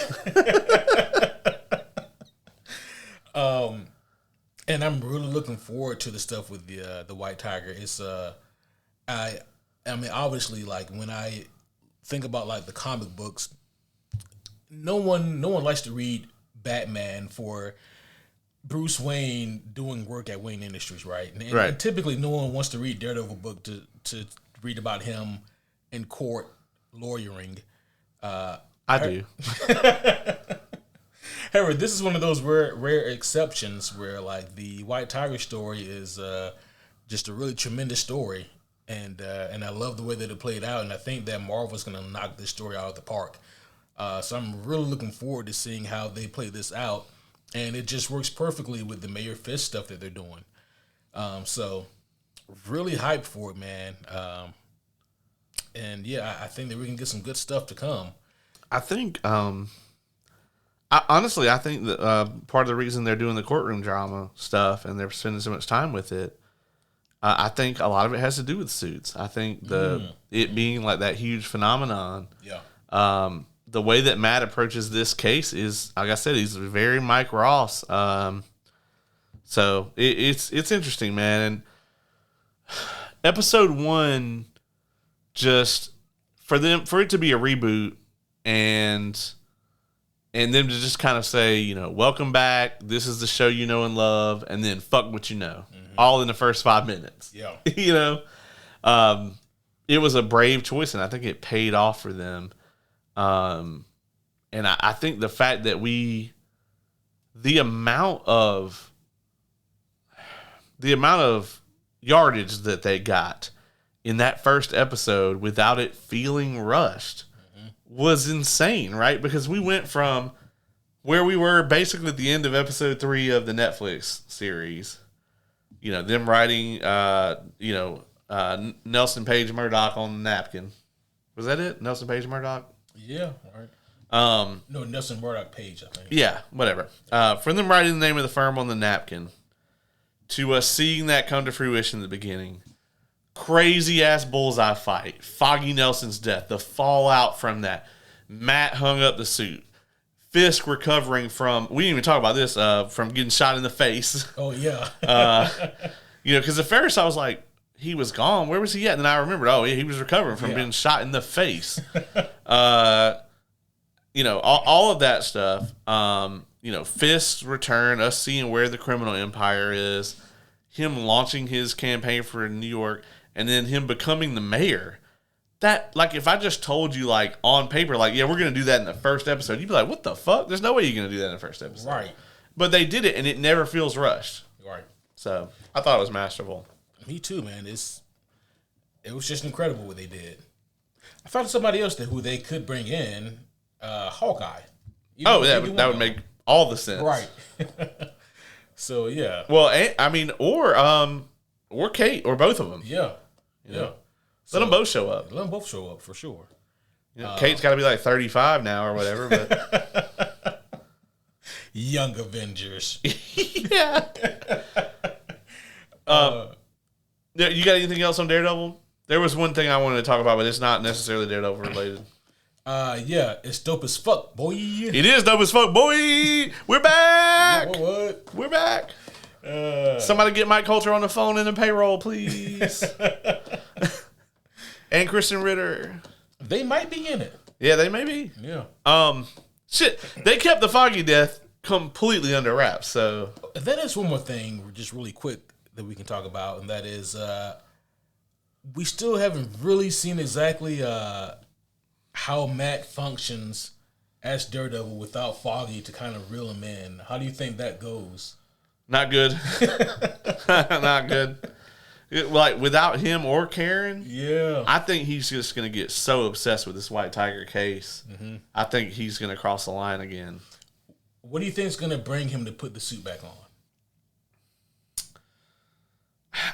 And I'm really looking forward to the stuff with the White Tiger. It's I mean, obviously, like when I think about like the comic books, no one likes to read Batman for Bruce Wayne doing work at Wayne Industries, right? And typically, no one wants to read Daredevil book to read about him in court lawyering. I do. However, this is one of those rare exceptions where like the White Tiger story is just a really tremendous story, and I love the way that it played out, and I think that Marvel's going to knock this story out of the park. So I'm really looking forward to seeing how they play this out, and it just works perfectly with the Mayor Fist stuff that they're doing. So really hyped for it, man. And yeah, I think that we can get some good stuff to come. I think, honestly, I think that part of the reason they're doing the courtroom drama stuff and they're spending so much time with it, I think a lot of it has to do with Suits. I think it being like that huge phenomenon. Yeah. The way that Matt approaches this case is, like I said, he's very Mike Ross. So it's interesting, man. And episode 1, just for it to be a reboot and them to just kind of say, you know, welcome back. This is the show you know and love, and then fuck what you know, all in the first 5 minutes. Yeah. You know, it was a brave choice, and I think it paid off for them. And I think the fact that the amount of yardage that they got in that first episode without it feeling rushed was insane, right? Because we went from where we were basically at the end of episode 3 of the Netflix series, you know, them writing, Nelson Page Murdock on the napkin. Was that it? Nelson Page Murdock? Yeah, right. No, Nelson Murdock Page, I think. Yeah, whatever. From them writing the name of the firm on the napkin to us seeing that come to fruition in the beginning. Crazy ass bullseye fight. Foggy Nelson's death. The fallout from that. Matt hung up the suit. Fisk recovering from, we didn't even talk about this, from getting shot in the face. Oh, yeah. Because at first I was like, he was gone. Where was he at? And then I remembered, oh, yeah, he was recovering from being shot in the face. All of that stuff. Fisk's return, us seeing where the criminal empire is, him launching his campaign for New York, and then him becoming the mayor. That, like, if I just told you, like, on paper, like, yeah, we're going to do that in the first episode, you'd be like, what the fuck? There's no way you're going to do that in the first episode. Right. But they did it, and it never feels rushed. Right. So, I thought it was masterful. Me too, man. It was just incredible what they did. I found somebody else who they could bring in, Hawkeye. That would make all the sense. Right. So, yeah. Well, or Kate, or both of them. Yeah. Let them both show up. Let them both show up, for sure. Kate's got to be like 35 now or whatever. But Young Avengers. Yeah. You got anything else on Daredevil? There was one thing I wanted to talk about, but it's not necessarily Daredevil related. Yeah, it's dope as fuck, boy. It is dope as fuck, boy. We're back. What? We're back. Somebody get Mike Coulter on the phone in the payroll, please. And Kristen Ritter. They might be in it. Yeah, they may be. Yeah. Shit. They kept the Foggy death completely under wraps. So that is one more thing, just really quick, that we can talk about, and that is we still haven't really seen exactly how Matt functions as Daredevil without Foggy to kind of reel him in. How do you think that goes? Not good. Not good. Like, without him or Karen, yeah, I think he's just going to get so obsessed with this White Tiger case. Mm-hmm. I think he's going to cross the line again. What do you think is going to bring him to put the suit back on?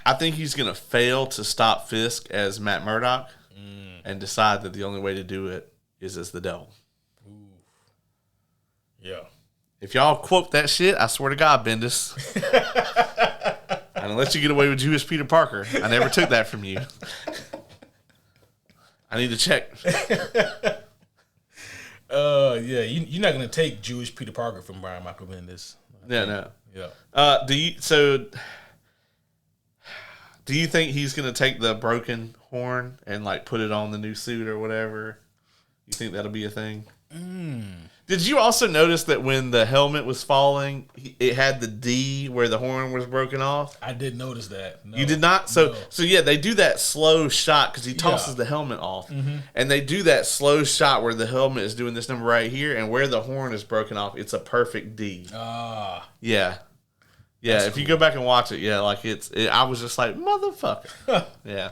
I think he's going to fail to stop Fisk as Matt Murdock and decide that the only way to do it is as the devil. Ooh. Yeah. If y'all quote that shit, I swear to God, Bendis. And unless you get away with Jewish Peter Parker, I never took that from you. I need to check. Yeah, you're not going to take Jewish Peter Parker from Brian Michael Bendis. No. Yeah. Do you think he's gonna take the broken horn and like put it on the new suit or whatever? You think that'll be a thing? Did you also notice that when the helmet was falling, it had the D where the horn was broken off? I did notice that. No, you did not? So yeah, they do that slow shot because he tosses the helmet off. Mm-hmm. And they do that slow shot where the helmet is doing this number right here, and where the horn is broken off, it's a perfect D. Yeah. Yeah, That's if cool. you go back and watch it, yeah, like I was just like, motherfucker. Yeah.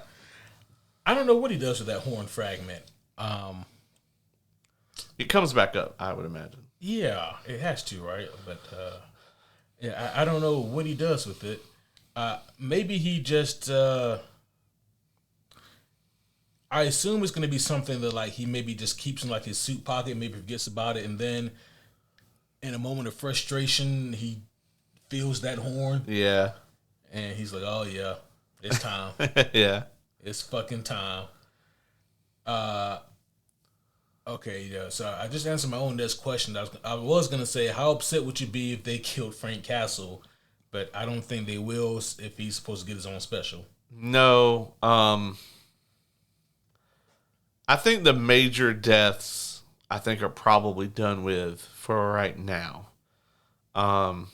I don't know what he does with that horn fragment. It comes back up, I would imagine. Yeah, it has to, right? But yeah, I don't know what he does with it. Maybe he just. I assume it's going to be something that like he maybe just keeps in like his suit pocket, maybe forgets about it, and then in a moment of frustration, he feels that horn. Yeah. And he's like, "Oh yeah, it's time. Yeah, it's fucking time." Okay, yeah. So I just answered my own next question. I was gonna say, how upset would you be if they killed Frank Castle? But I don't think they will if he's supposed to get his own special. No. I think the major deaths are probably done with for right now. I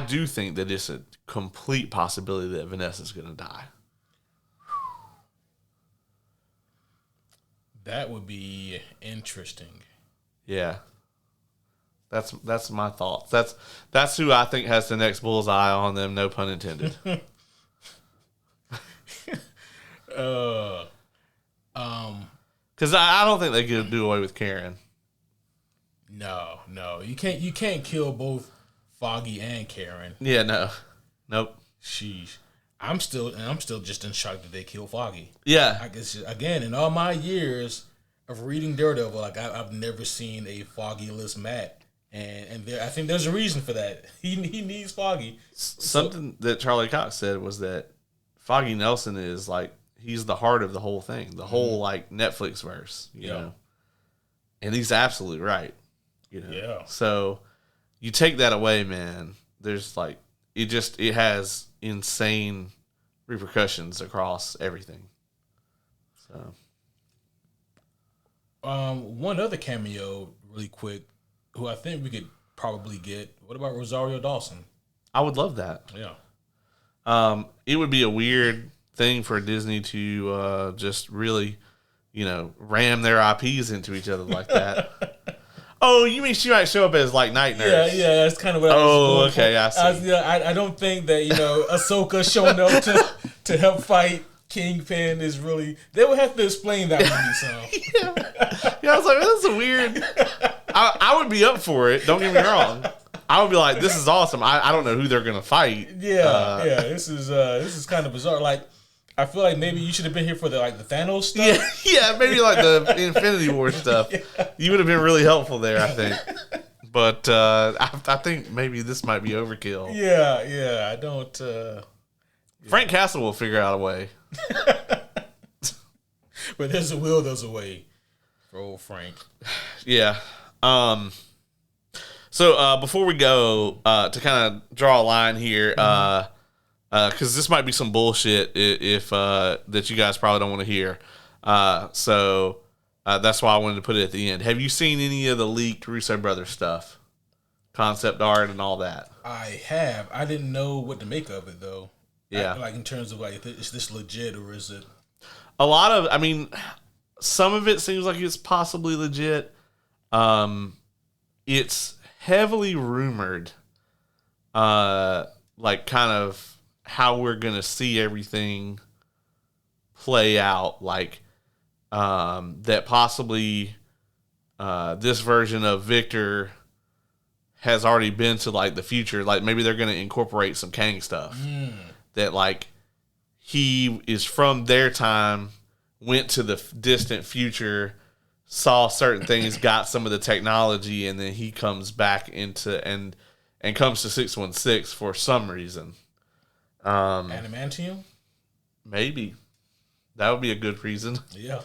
do think that it's a complete possibility that Vanessa's gonna die. That would be interesting. Yeah. That's my thoughts. That's who I think has the next bullseye on them, no pun intended. Because I don't think they could do away with Karen. No. You can't kill both Foggy and Karen. Yeah, no. Nope. Sheesh. I'm still just in shock that they killed Foggy. Yeah. I guess again, in all my years of reading Daredevil, like I've never seen a Foggy-less Matt, and I think there's a reason for that. He needs Foggy. Something that Charlie Cox said was that Foggy Nelson is like he's the heart of the whole thing, the whole like Netflix verse, you know. And he's absolutely right, you know. Yeah. So you take that away, man. There's like it has insane repercussions across everything. So, one other cameo, really quick, who I think we could probably get. What about Rosario Dawson? I would love that. Yeah. It would be a weird thing for Disney to just really, ram their IPs into each other like that. Oh, you mean she might show up as like night nurse? Yeah, that's kind of what I was going for. I see. I don't think that Ahsoka showing up to help fight Kingpin is really. They would have to explain that movie. So yeah, I was like, that's a weird. I would be up for it. Don't get me wrong. I would be like, this is awesome. I don't know who they're gonna fight. Yeah. This is kind of bizarre. Like, I feel like maybe you should have been here for the Thanos stuff. Yeah, maybe like the Infinity War stuff. Yeah. You would have been really helpful there, I think. But I think maybe this might be overkill. Yeah, I don't. Frank Castle will figure out a way. But there's a will, there's a way for old Frank. Yeah. So before we go, to kind of draw a line here, because this might be some bullshit if that you guys probably don't want to hear. So that's why I wanted to put it at the end. Have you seen any of the leaked Russo Brothers stuff? Concept art and all that? I have. I didn't know what to make of it, though. Yeah. Like, in terms of, is this legit or is it? A lot of, some of it seems like it's possibly legit. It's heavily rumored, kind of how we're going to see everything play out. That possibly this version of Victor has already been to, the future. Maybe they're going to incorporate some Kang stuff. That, he is from their time, went to the distant future, saw certain things, got some of the technology, and then he comes back into and comes to 616 for some reason. Adamantium? Maybe. That would be a good reason. Yeah.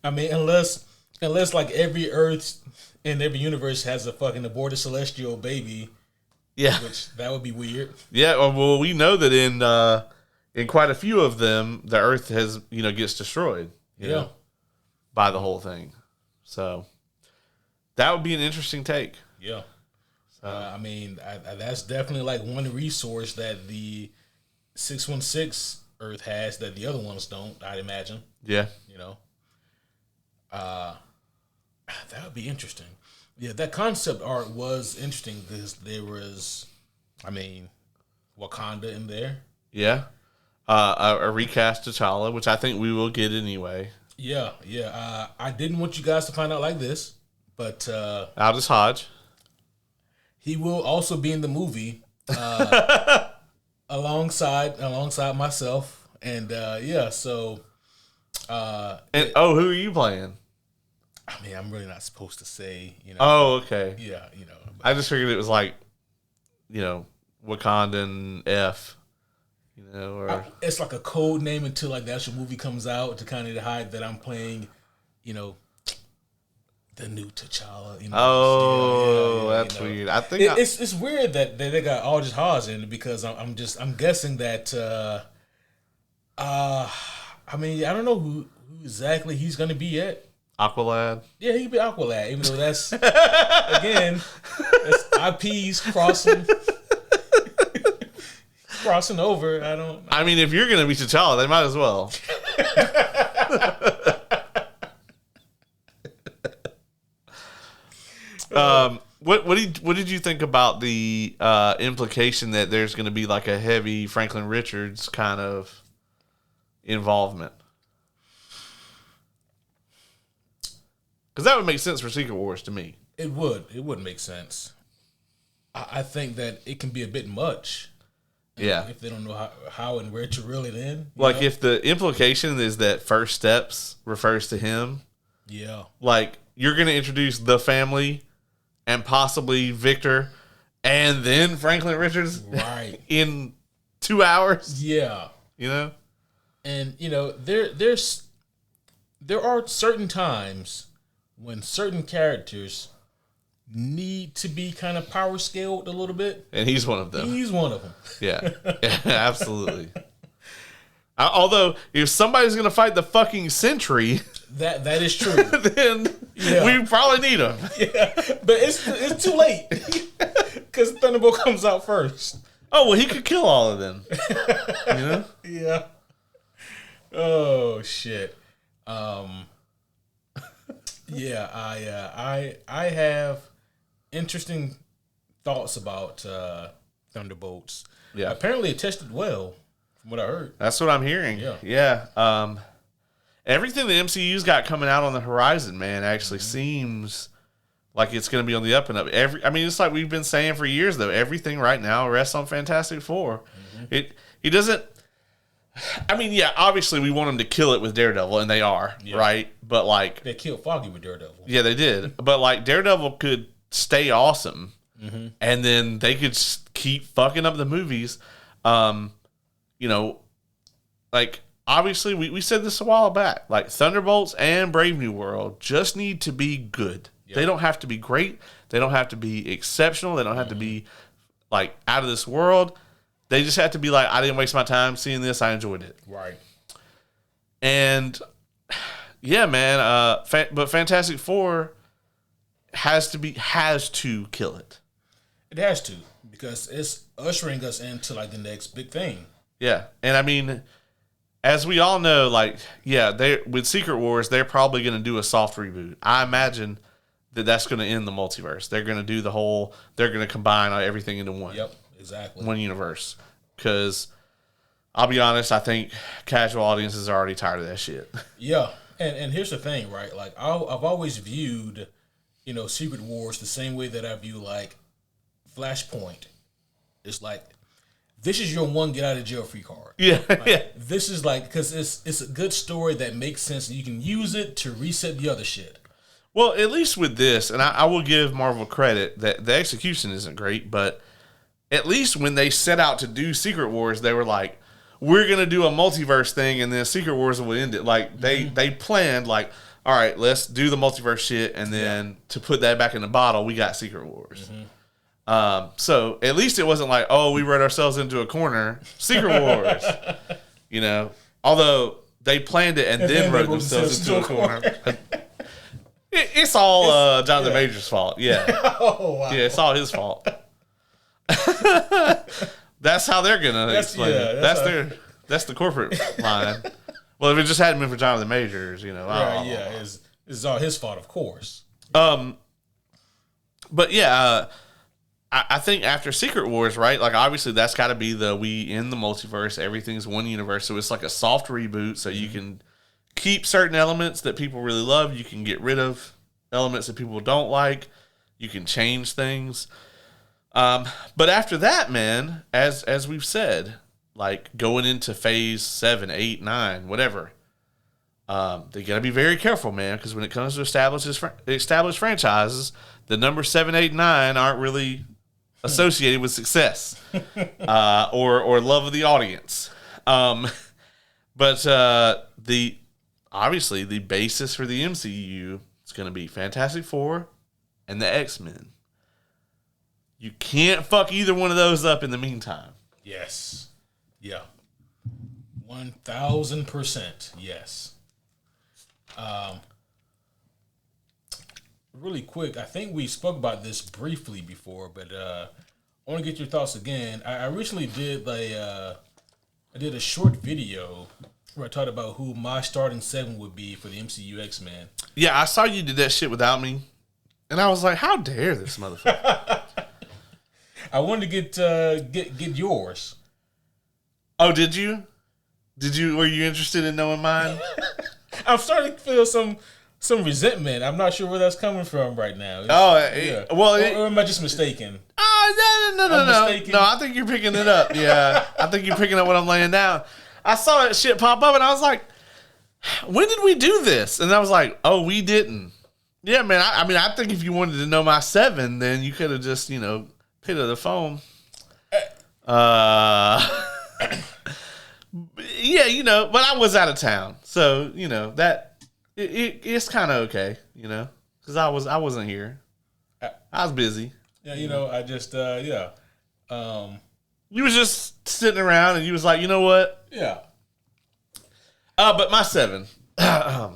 Unless Unless like every Earth in every universe has a fucking aborted celestial baby. Yeah. Which that would be weird. Yeah, well, we know that in quite a few of them, the Earth has gets destroyed. You know, by the whole thing. So that would be an interesting take. Yeah. I mean, that's definitely like one resource that the 616 Earth has that the other ones don't, I'd imagine. Yeah. That would be interesting. Yeah, that concept art was interesting because there was, Wakanda in there. Yeah. A recast T'Challa, which I think we will get anyway. Yeah. I didn't want you guys to find out like this, but Aldous Hodge. He will also be in the movie alongside myself, and so. Who are you playing? I'm really not supposed to say, Oh, okay. Yeah, I just figured it was like, Wakandan F. Or it's like a code name until like the actual movie comes out to kind of hide that I'm playing, the new T'Challa. That's weird. I think it's weird that they got Aldous Hodge in it because I'm guessing that. I don't know who exactly he's gonna be yet. Aqualad. Yeah, he could be Aqualad, even though that's again, that's IPs crossing over. I don't. If you're gonna be T'Challa, they might as well. What did you think about the implication that there's going to be like a heavy Franklin Richards kind of involvement? Because that would make sense for Secret Wars to me. It would make sense. I think that it can be a bit much. Yeah. If they don't know how and where to reel it in. Like if the implication is that First Steps refers to him. Yeah. Like you're going to introduce the family and possibly Victor and then Franklin Richards. Right. In 2 hours. Yeah. And there are certain times when certain characters need to be kind of power scaled a little bit. And he's one of them. Yeah, absolutely. Although, if somebody's going to fight the fucking Sentry... That is true. Then we probably need him. Yeah, but it's too late. Because Thunderbolt comes out first. Oh, well, he could kill all of them. Yeah. Oh, shit. I have interesting thoughts about Thunderbolts. Yeah. Apparently it tested well, from what I heard. That's what I'm hearing. Yeah. Everything the MCU's got coming out on the horizon, man, actually seems like it's going to be on the up and up. It's like we've been saying for years, though. Everything right now rests on Fantastic Four. Mm-hmm. He doesn't... obviously we want them to kill it with Daredevil, and they are, right? But, like... They killed Foggy with Daredevil. Yeah, they did. But, like, Daredevil could stay awesome, and then they could keep fucking up the movies. Obviously, we said this a while back. Like, Thunderbolts and Brave New World just need to be good. Yep. They don't have to be great. They don't have to be exceptional. They don't have to be, like, out of this world. They just have to be like, I didn't waste my time seeing this. I enjoyed it. Right. And, yeah, man. But Fantastic Four has to kill it. It has to, because it's ushering us into, like, the next big thing. Yeah. And, as we all know, like, with Secret Wars, they're probably going to do a soft reboot. I imagine that's going to end the multiverse. They're going to do they're going to combine everything into one. Yep, exactly. One universe. Because, I'll be honest, I think casual audiences are already tired of that shit. Yeah. And here's the thing, right? Like, I've always viewed, Secret Wars the same way that I view, like, Flashpoint. It's like, this is your one get out of jail free card. Yeah, This is like, because it's a good story that makes sense, and you can use it to reset the other shit. Well, at least with this, and I will give Marvel credit that the execution isn't great, but at least when they set out to do Secret Wars, they were like, we're gonna do a multiverse thing, and then Secret Wars will end it. Like they planned, like, all right, let's do the multiverse shit, and then to put that back in the bottle, we got Secret Wars. So at least it wasn't like, oh, we wrote ourselves into a corner. Secret Wars, Although they planned it and then wrote themselves into a corner. It's all Jonathan Major's fault. Yeah. Oh, wow. Yeah, it's all his fault. That's how they're gonna explain it. That's the corporate line. Well, if it just hadn't been for Jonathan Majors, it's all his fault, of course. But yeah, I think after Secret Wars, right? Like obviously that's got to be we in the multiverse. Everything's one universe, so it's like a soft reboot. So you can keep certain elements that people really love. You can get rid of elements that people don't like. You can change things. But after that, man, as we've said, like going into phase 7, 8, 9, whatever, they got to be very careful, man, because when it comes to established franchises, the number 7, 8, 9 aren't really associated with success or love of the audience. But obviously the basis for the MCU is going to be Fantastic Four and the X-Men. You can't fuck either one of those up in the meantime. Yes. Yeah. 1,000%. Yes. Really quick, I think we spoke about this briefly before, but I want to get your thoughts again. I recently did a short video where I talked about who my starting 7 would be for the MCU X-Men. Yeah, I saw you did that shit without me, and I was like, how dare this motherfucker. I wanted to get yours. Oh, did you? Were you interested in knowing mine? I'm starting to feel some resentment. I'm not sure where that's coming from right now. Or am I just mistaken? Oh, no. No, I think you're picking it up. Yeah, I think you're picking up what I'm laying down. I saw that shit pop up, and I was like, when did we do this? And I was like, oh, we didn't. Yeah, man, I think if you wanted to know my 7, then you could have just, picked up the phone. Yeah, but I was out of town, so that it's kind of okay, because I wasn't here. I was busy. Yeah, I just You was just sitting around, and you was like, you know what? Yeah. But my 7. So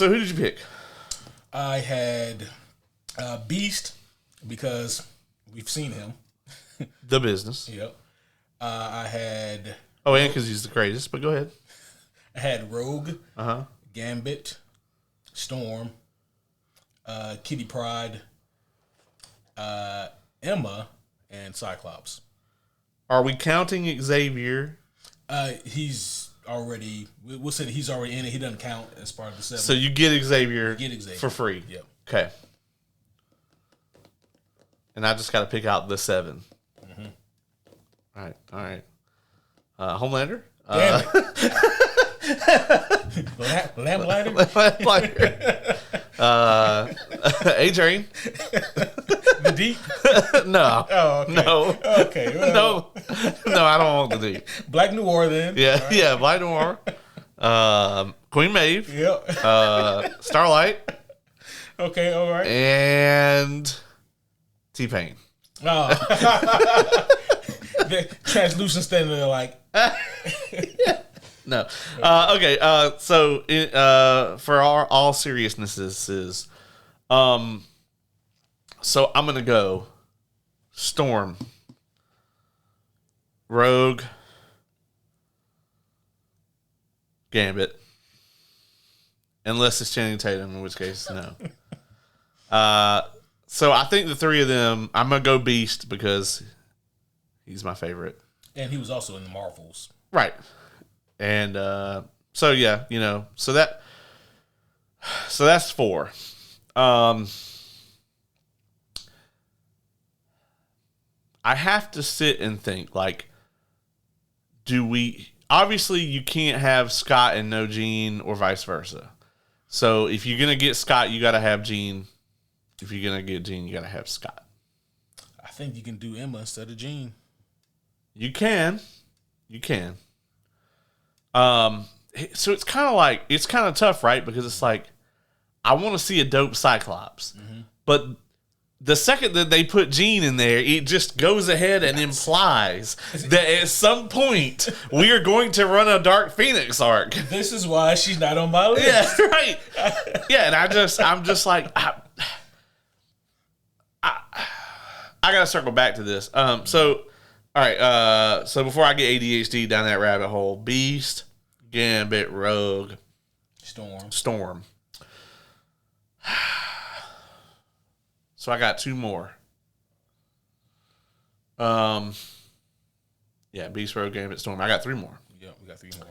who did you pick? I had Beast because we've seen him. The Business. Yep. I had... Oh, and because he's the greatest, but go ahead. I had Rogue, Gambit, Storm, Kitty Pryde, Emma, and Cyclops. Are we counting Xavier? He's already... We'll say that he's already in it. He doesn't count as part of the 7. So you get Xavier, for free? Yep. Okay. And I just got to pick out the 7. All right. Homelander? Damn it. Lamplighter? A-Train? The Deep? No. Oh, okay. No. Okay. Well, No, I don't want the Deep. Black Noir then. Yeah, right. Yeah, Black Noir. Queen Maeve. Yep. Starlight. Okay, all right. And T-Pain. Oh. The translucent standing there like... No. Okay. So for all seriousnesses, so I'm gonna go Storm, Rogue, Gambit, unless it's Channing Tatum, in which case no. So I think the 3 of them, I'm gonna go Beast because he's my favorite, and he was also in the Marvels, right? And so yeah, so that's 4. I have to sit and think, like, obviously you can't have Scott and no Jean or vice versa. So if you're gonna get Scott, you gotta have Jean. If you're gonna get Jean, you gotta have Scott. I think you can do Emma instead of Jean. You can. so it's kind of tough, right? Because it's like, I want to see a dope Cyclops, but the second that they put Jean in there, it just goes ahead and implies that at some point we are going to run a Dark Phoenix arc. This is why she's not on my list. Yeah, right. Yeah, and I'm just like, I gotta circle back to this. So, all right. So before I get ADHD down that rabbit hole, Beast, Gambit, Rogue, Storm. So I got 2 more. Yeah, Beast, Rogue, Gambit, Storm. I got 3 more. Yeah, we got 3 more.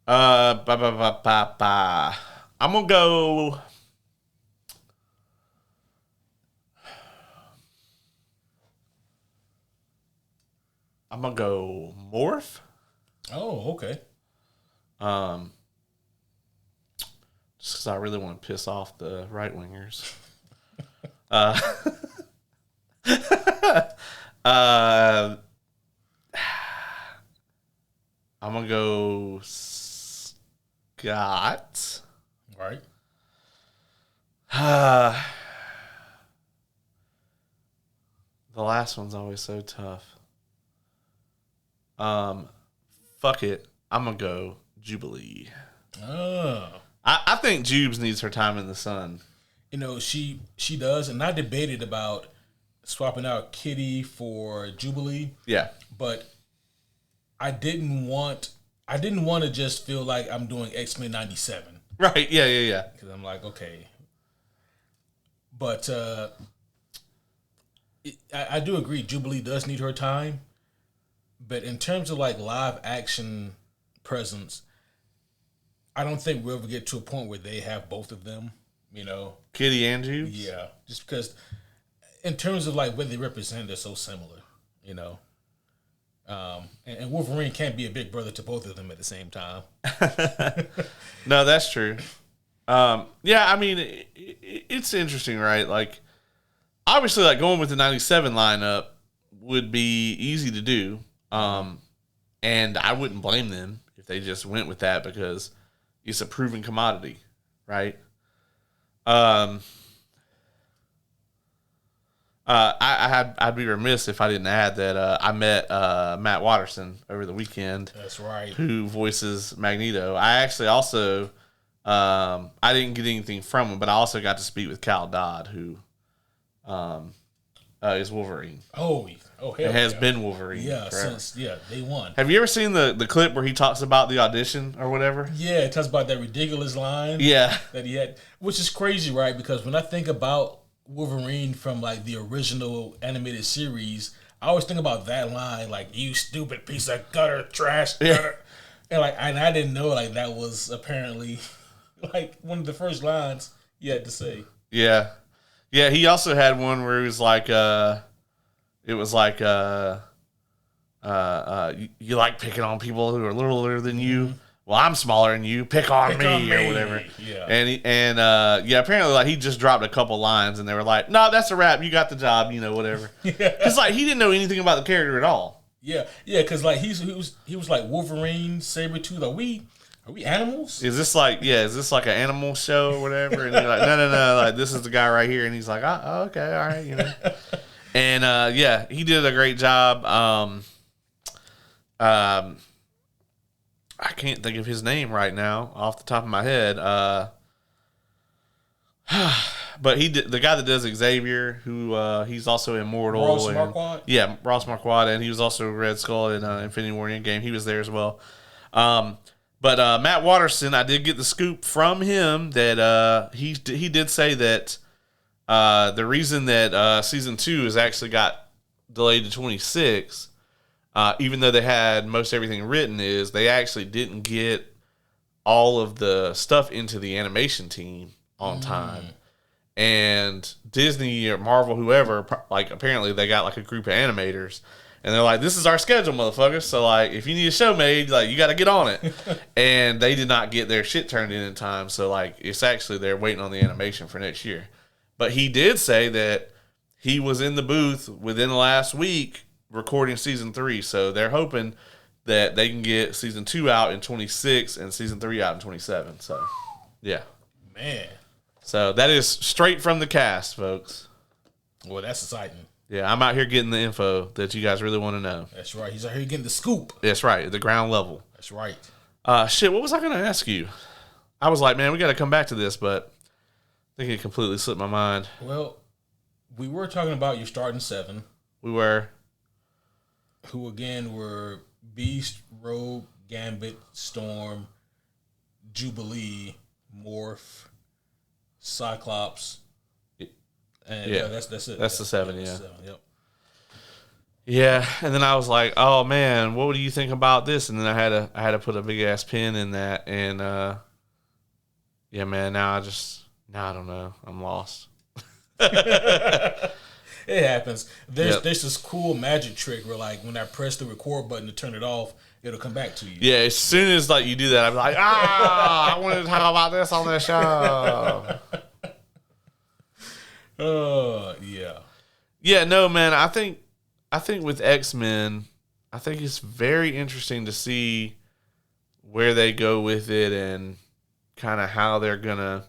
I'm gonna go. Morph. Oh, okay. Just because I really want to piss off the right wingers. I'm gonna go Scott. Right. The last one's always so tough. Fuck it. I'm gonna go Jubilee. Oh. I think Jubes needs her time in the sun. You know, she does, and I debated about swapping out Kitty for Jubilee. Yeah. But I didn't want to just feel like I'm doing X-Men 97. Right, yeah. Because I'm like, okay. But I do agree, Jubilee does need her time. But in terms of like live action presence, I don't think we'll ever get to a point where they have both of them, you know. Kitty and Jubes? Yeah. Just because in terms of like what they represent, they're so similar, you know. And Wolverine can't be a big brother to both of them at the same time. No, that's true. Yeah, I mean, it's interesting, right? Like, obviously, like going with the 97 lineup would be easy to do. And I wouldn't blame them if they just went with that because it's a proven commodity, right? I'd be remiss if I didn't add that I met Matt Watterson over the weekend. That's right. Who voices Magneto. I actually also I didn't get anything from him, but I also got to speak with Cal Dodd, who is Wolverine. Oh, hell, it has been Wolverine. Yeah, forever. since day one. Have you ever seen the clip where he talks about the audition or whatever? Yeah, it talks about that ridiculous line. Yeah, that he had, which is crazy, right? Because when I think about Wolverine from like the original animated series, I always think about that line, like "you stupid piece of gutter trash," gutter. And I didn't know like that was apparently like one of the first lines he had to say. Yeah. He also had one where it was like, you like picking on people who are littler than you. Mm-hmm. Well, I'm smaller than you. Pick on me or whatever. Yeah. And apparently like he just dropped a couple lines and they were like, "No, that's a wrap. You got the job. You know, whatever." Because like he didn't know anything about the character at all. Yeah. Because like he was like Wolverine, Sabretooth. Are we animals? Is this like an animal show or whatever? And they're like, no, like this is the guy right here. And he's like, oh, okay, all right, you know. And he did a great job. I can't think of his name right now off the top of my head. But the guy that does Xavier, who he's also Immortal. Ross Marquardt? Yeah, Ross Marquardt, and he was also Red Skull in Infinity War Endgame. He was there as well. But Matt Watterson, I did get the scoop from him that he did say that the reason that season 2 has actually got delayed to 26, even though they had most everything written, is they actually didn't get all of the stuff into the animation team on time. And Disney or Marvel, whoever, like apparently they got like a group of animators. And they're like, "This is our schedule, motherfuckers. So, like, if you need a show made, like, you got to get on it." And they did not get their shit turned in time. So, like, it's actually they're waiting on the animation for next year. But he did say that he was in the booth within the last week recording season 3. So they're hoping that they can get season 2 out in 26 and season 3 out in 27. So, yeah. Man. So that is straight from the cast, folks. Well, that's exciting. Yeah, I'm out here getting the info that you guys really want to know. That's right. He's out here getting the scoop. That's right, the ground level. That's right. Shit, what was I going to ask you? I was like, man, we got to come back to this, but I think it completely slipped my mind. Well, we were talking about your starting 7. We were. Who, again, were Beast, Rogue, Gambit, Storm, Jubilee, Morph, Cyclops. And yeah, that's it. That's the 7, yeah. 7, yep. Yeah, and then I was like, "Oh man, what do you think about this?" And then I had to put a big ass pin in that, and yeah, man. Now I don't know. I'm lost. It happens. There's this cool magic trick where, like, when I press the record button to turn it off, it'll come back to you. Yeah, as soon as like you do that, I'm like, I wanted to talk about this on this show. Yeah. Yeah, no, man. I think with X-Men, I think it's very interesting to see where they go with it and kind of how they're gonna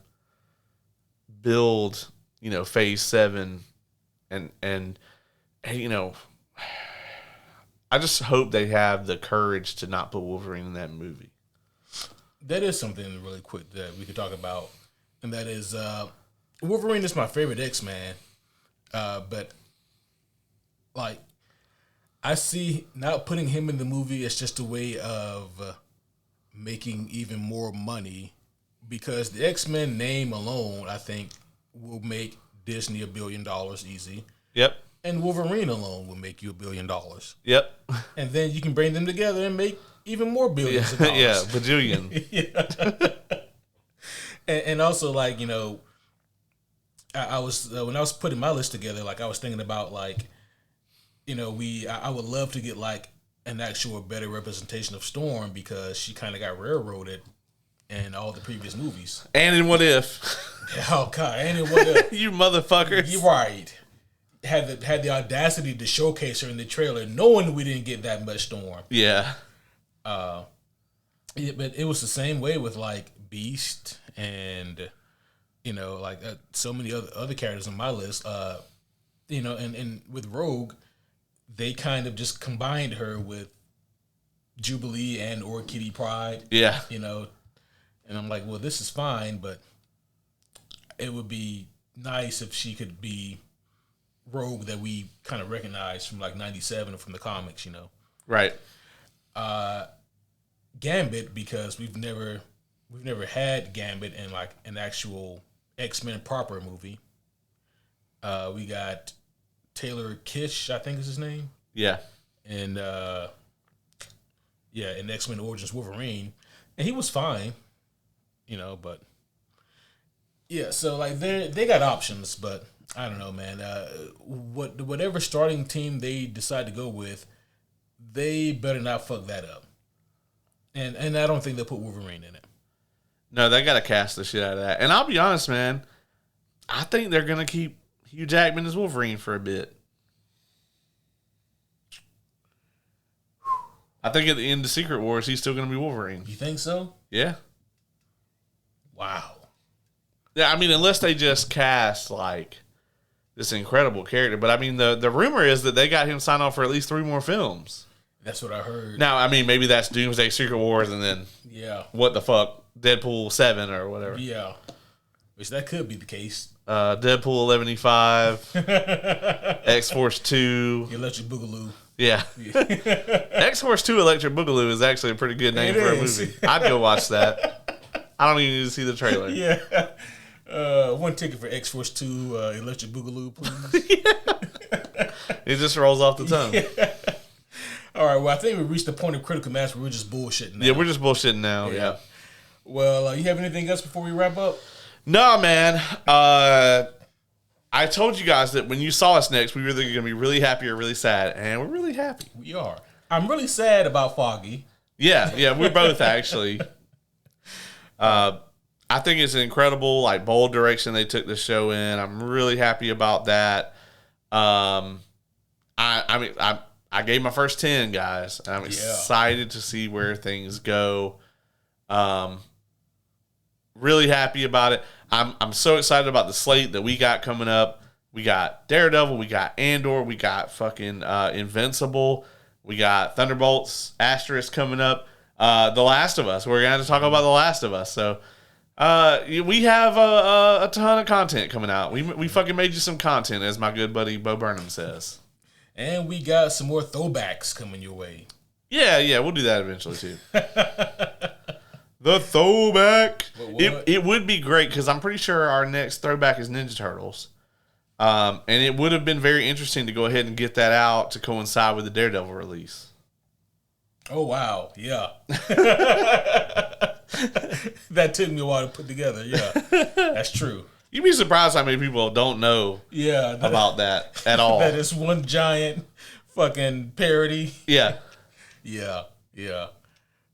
build, Phase 7, and I just hope they have the courage to not put Wolverine in that movie. That is something really quick that we could talk about, and that is Wolverine is my favorite X-Man, but like, I see not putting him in the movie as just a way of making even more money, because the X-Men name alone, I think, will make Disney $1 billion easy. Yep. And Wolverine alone will make you $1 billion. Yep. And then you can bring them together and make even more billions of dollars. Yeah, bajillion. Yeah. and also, like, I was when I was putting my list together, like, I was thinking about, like, I would love to get, like, an actual better representation of Storm, because she kind of got railroaded in all the previous movies. And in What If? Oh God! And in What If? You motherfuckers! You're right. Had the audacity to showcase her in the trailer, knowing we didn't get that much Storm. Yeah. But it was the same way with, like, Beast and like so many other characters on my list. And with Rogue, they kind of just combined her with Jubilee and or Kitty Pryde. Yeah. And I'm like, well, this is fine, but it would be nice if she could be Rogue that we kind of recognize from, like, 97 or from the comics, Right. Gambit, because we've never had Gambit in, like, an actual X-Men proper movie. We got Taylor Kitsch, I think is his name. Yeah. And in X-Men Origins Wolverine, and he was fine, but yeah. So, like, they got options, but I don't know, man. Whatever starting team they decide to go with, they better not fuck that up. And I don't think they'll put Wolverine in it. No, they got to cast the shit out of that. And I'll be honest, man. I think they're going to keep Hugh Jackman as Wolverine for a bit. I think at the end of Secret Wars, he's still going to be Wolverine. You think so? Yeah. Wow. Yeah, I mean, unless they just cast, like, this incredible character. But, I mean, the rumor is that they got him signed off for at least 3 more films. That's what I heard. Now, I mean, maybe that's Doomsday, Secret Wars, and then what the fuck, Deadpool 7 or whatever. Yeah. Which that could be the case. Deadpool 1185, X-Force 2. Electric Boogaloo. Yeah. X-Force 2 Electric Boogaloo is actually a pretty good name for a movie. I'd go watch that. I don't even need to see the trailer. Yeah. One ticket for X-Force 2 Electric Boogaloo, please. It just rolls off the tongue. Yeah. All right, well, I think we reached the point of critical mass where we're just bullshitting now. Yeah, we're just bullshitting now, yeah. Well, you have anything else before we wrap up? No, man. I told you guys that when you saw us next, we were either going to be really happy or really sad, and we're really happy. We are. I'm really sad about Foggy. Yeah, we're both actually. I think it's an incredible, like, bold direction they took the show in. I'm really happy about that. I I gave my first 10, guys. And I'm excited to see where things go. Really happy about it. I'm so excited about the slate that we got coming up. We got Daredevil, we got Andor, we got fucking Invincible, we got Thunderbolts, Asterisk coming up. The Last of Us. We're going to have to talk about The Last of Us. So we have a ton of content coming out. We fucking made you some content, as my good buddy Bo Burnham says. And we got some more throwbacks coming your way. Yeah, we'll do that eventually too. The throwback. It would be great because I'm pretty sure our next throwback is Ninja Turtles. And it would have been very interesting to go ahead and get that out to coincide with the Daredevil release. Oh, wow. Yeah. That took me a while to put together. Yeah, that's true. You'd be surprised how many people don't know about that at all. That is one giant fucking parody. Yeah. Yeah.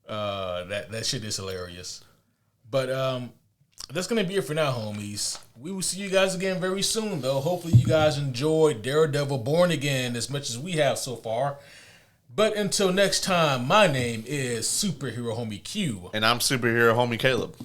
That shit is hilarious. But that's going to be it for now, homies. We will see you guys again very soon, though. Hopefully you guys enjoyed Daredevil Born Again as much as we have so far. But until next time, my name is Superhero Homie Q. And I'm Superhero Homie Caleb.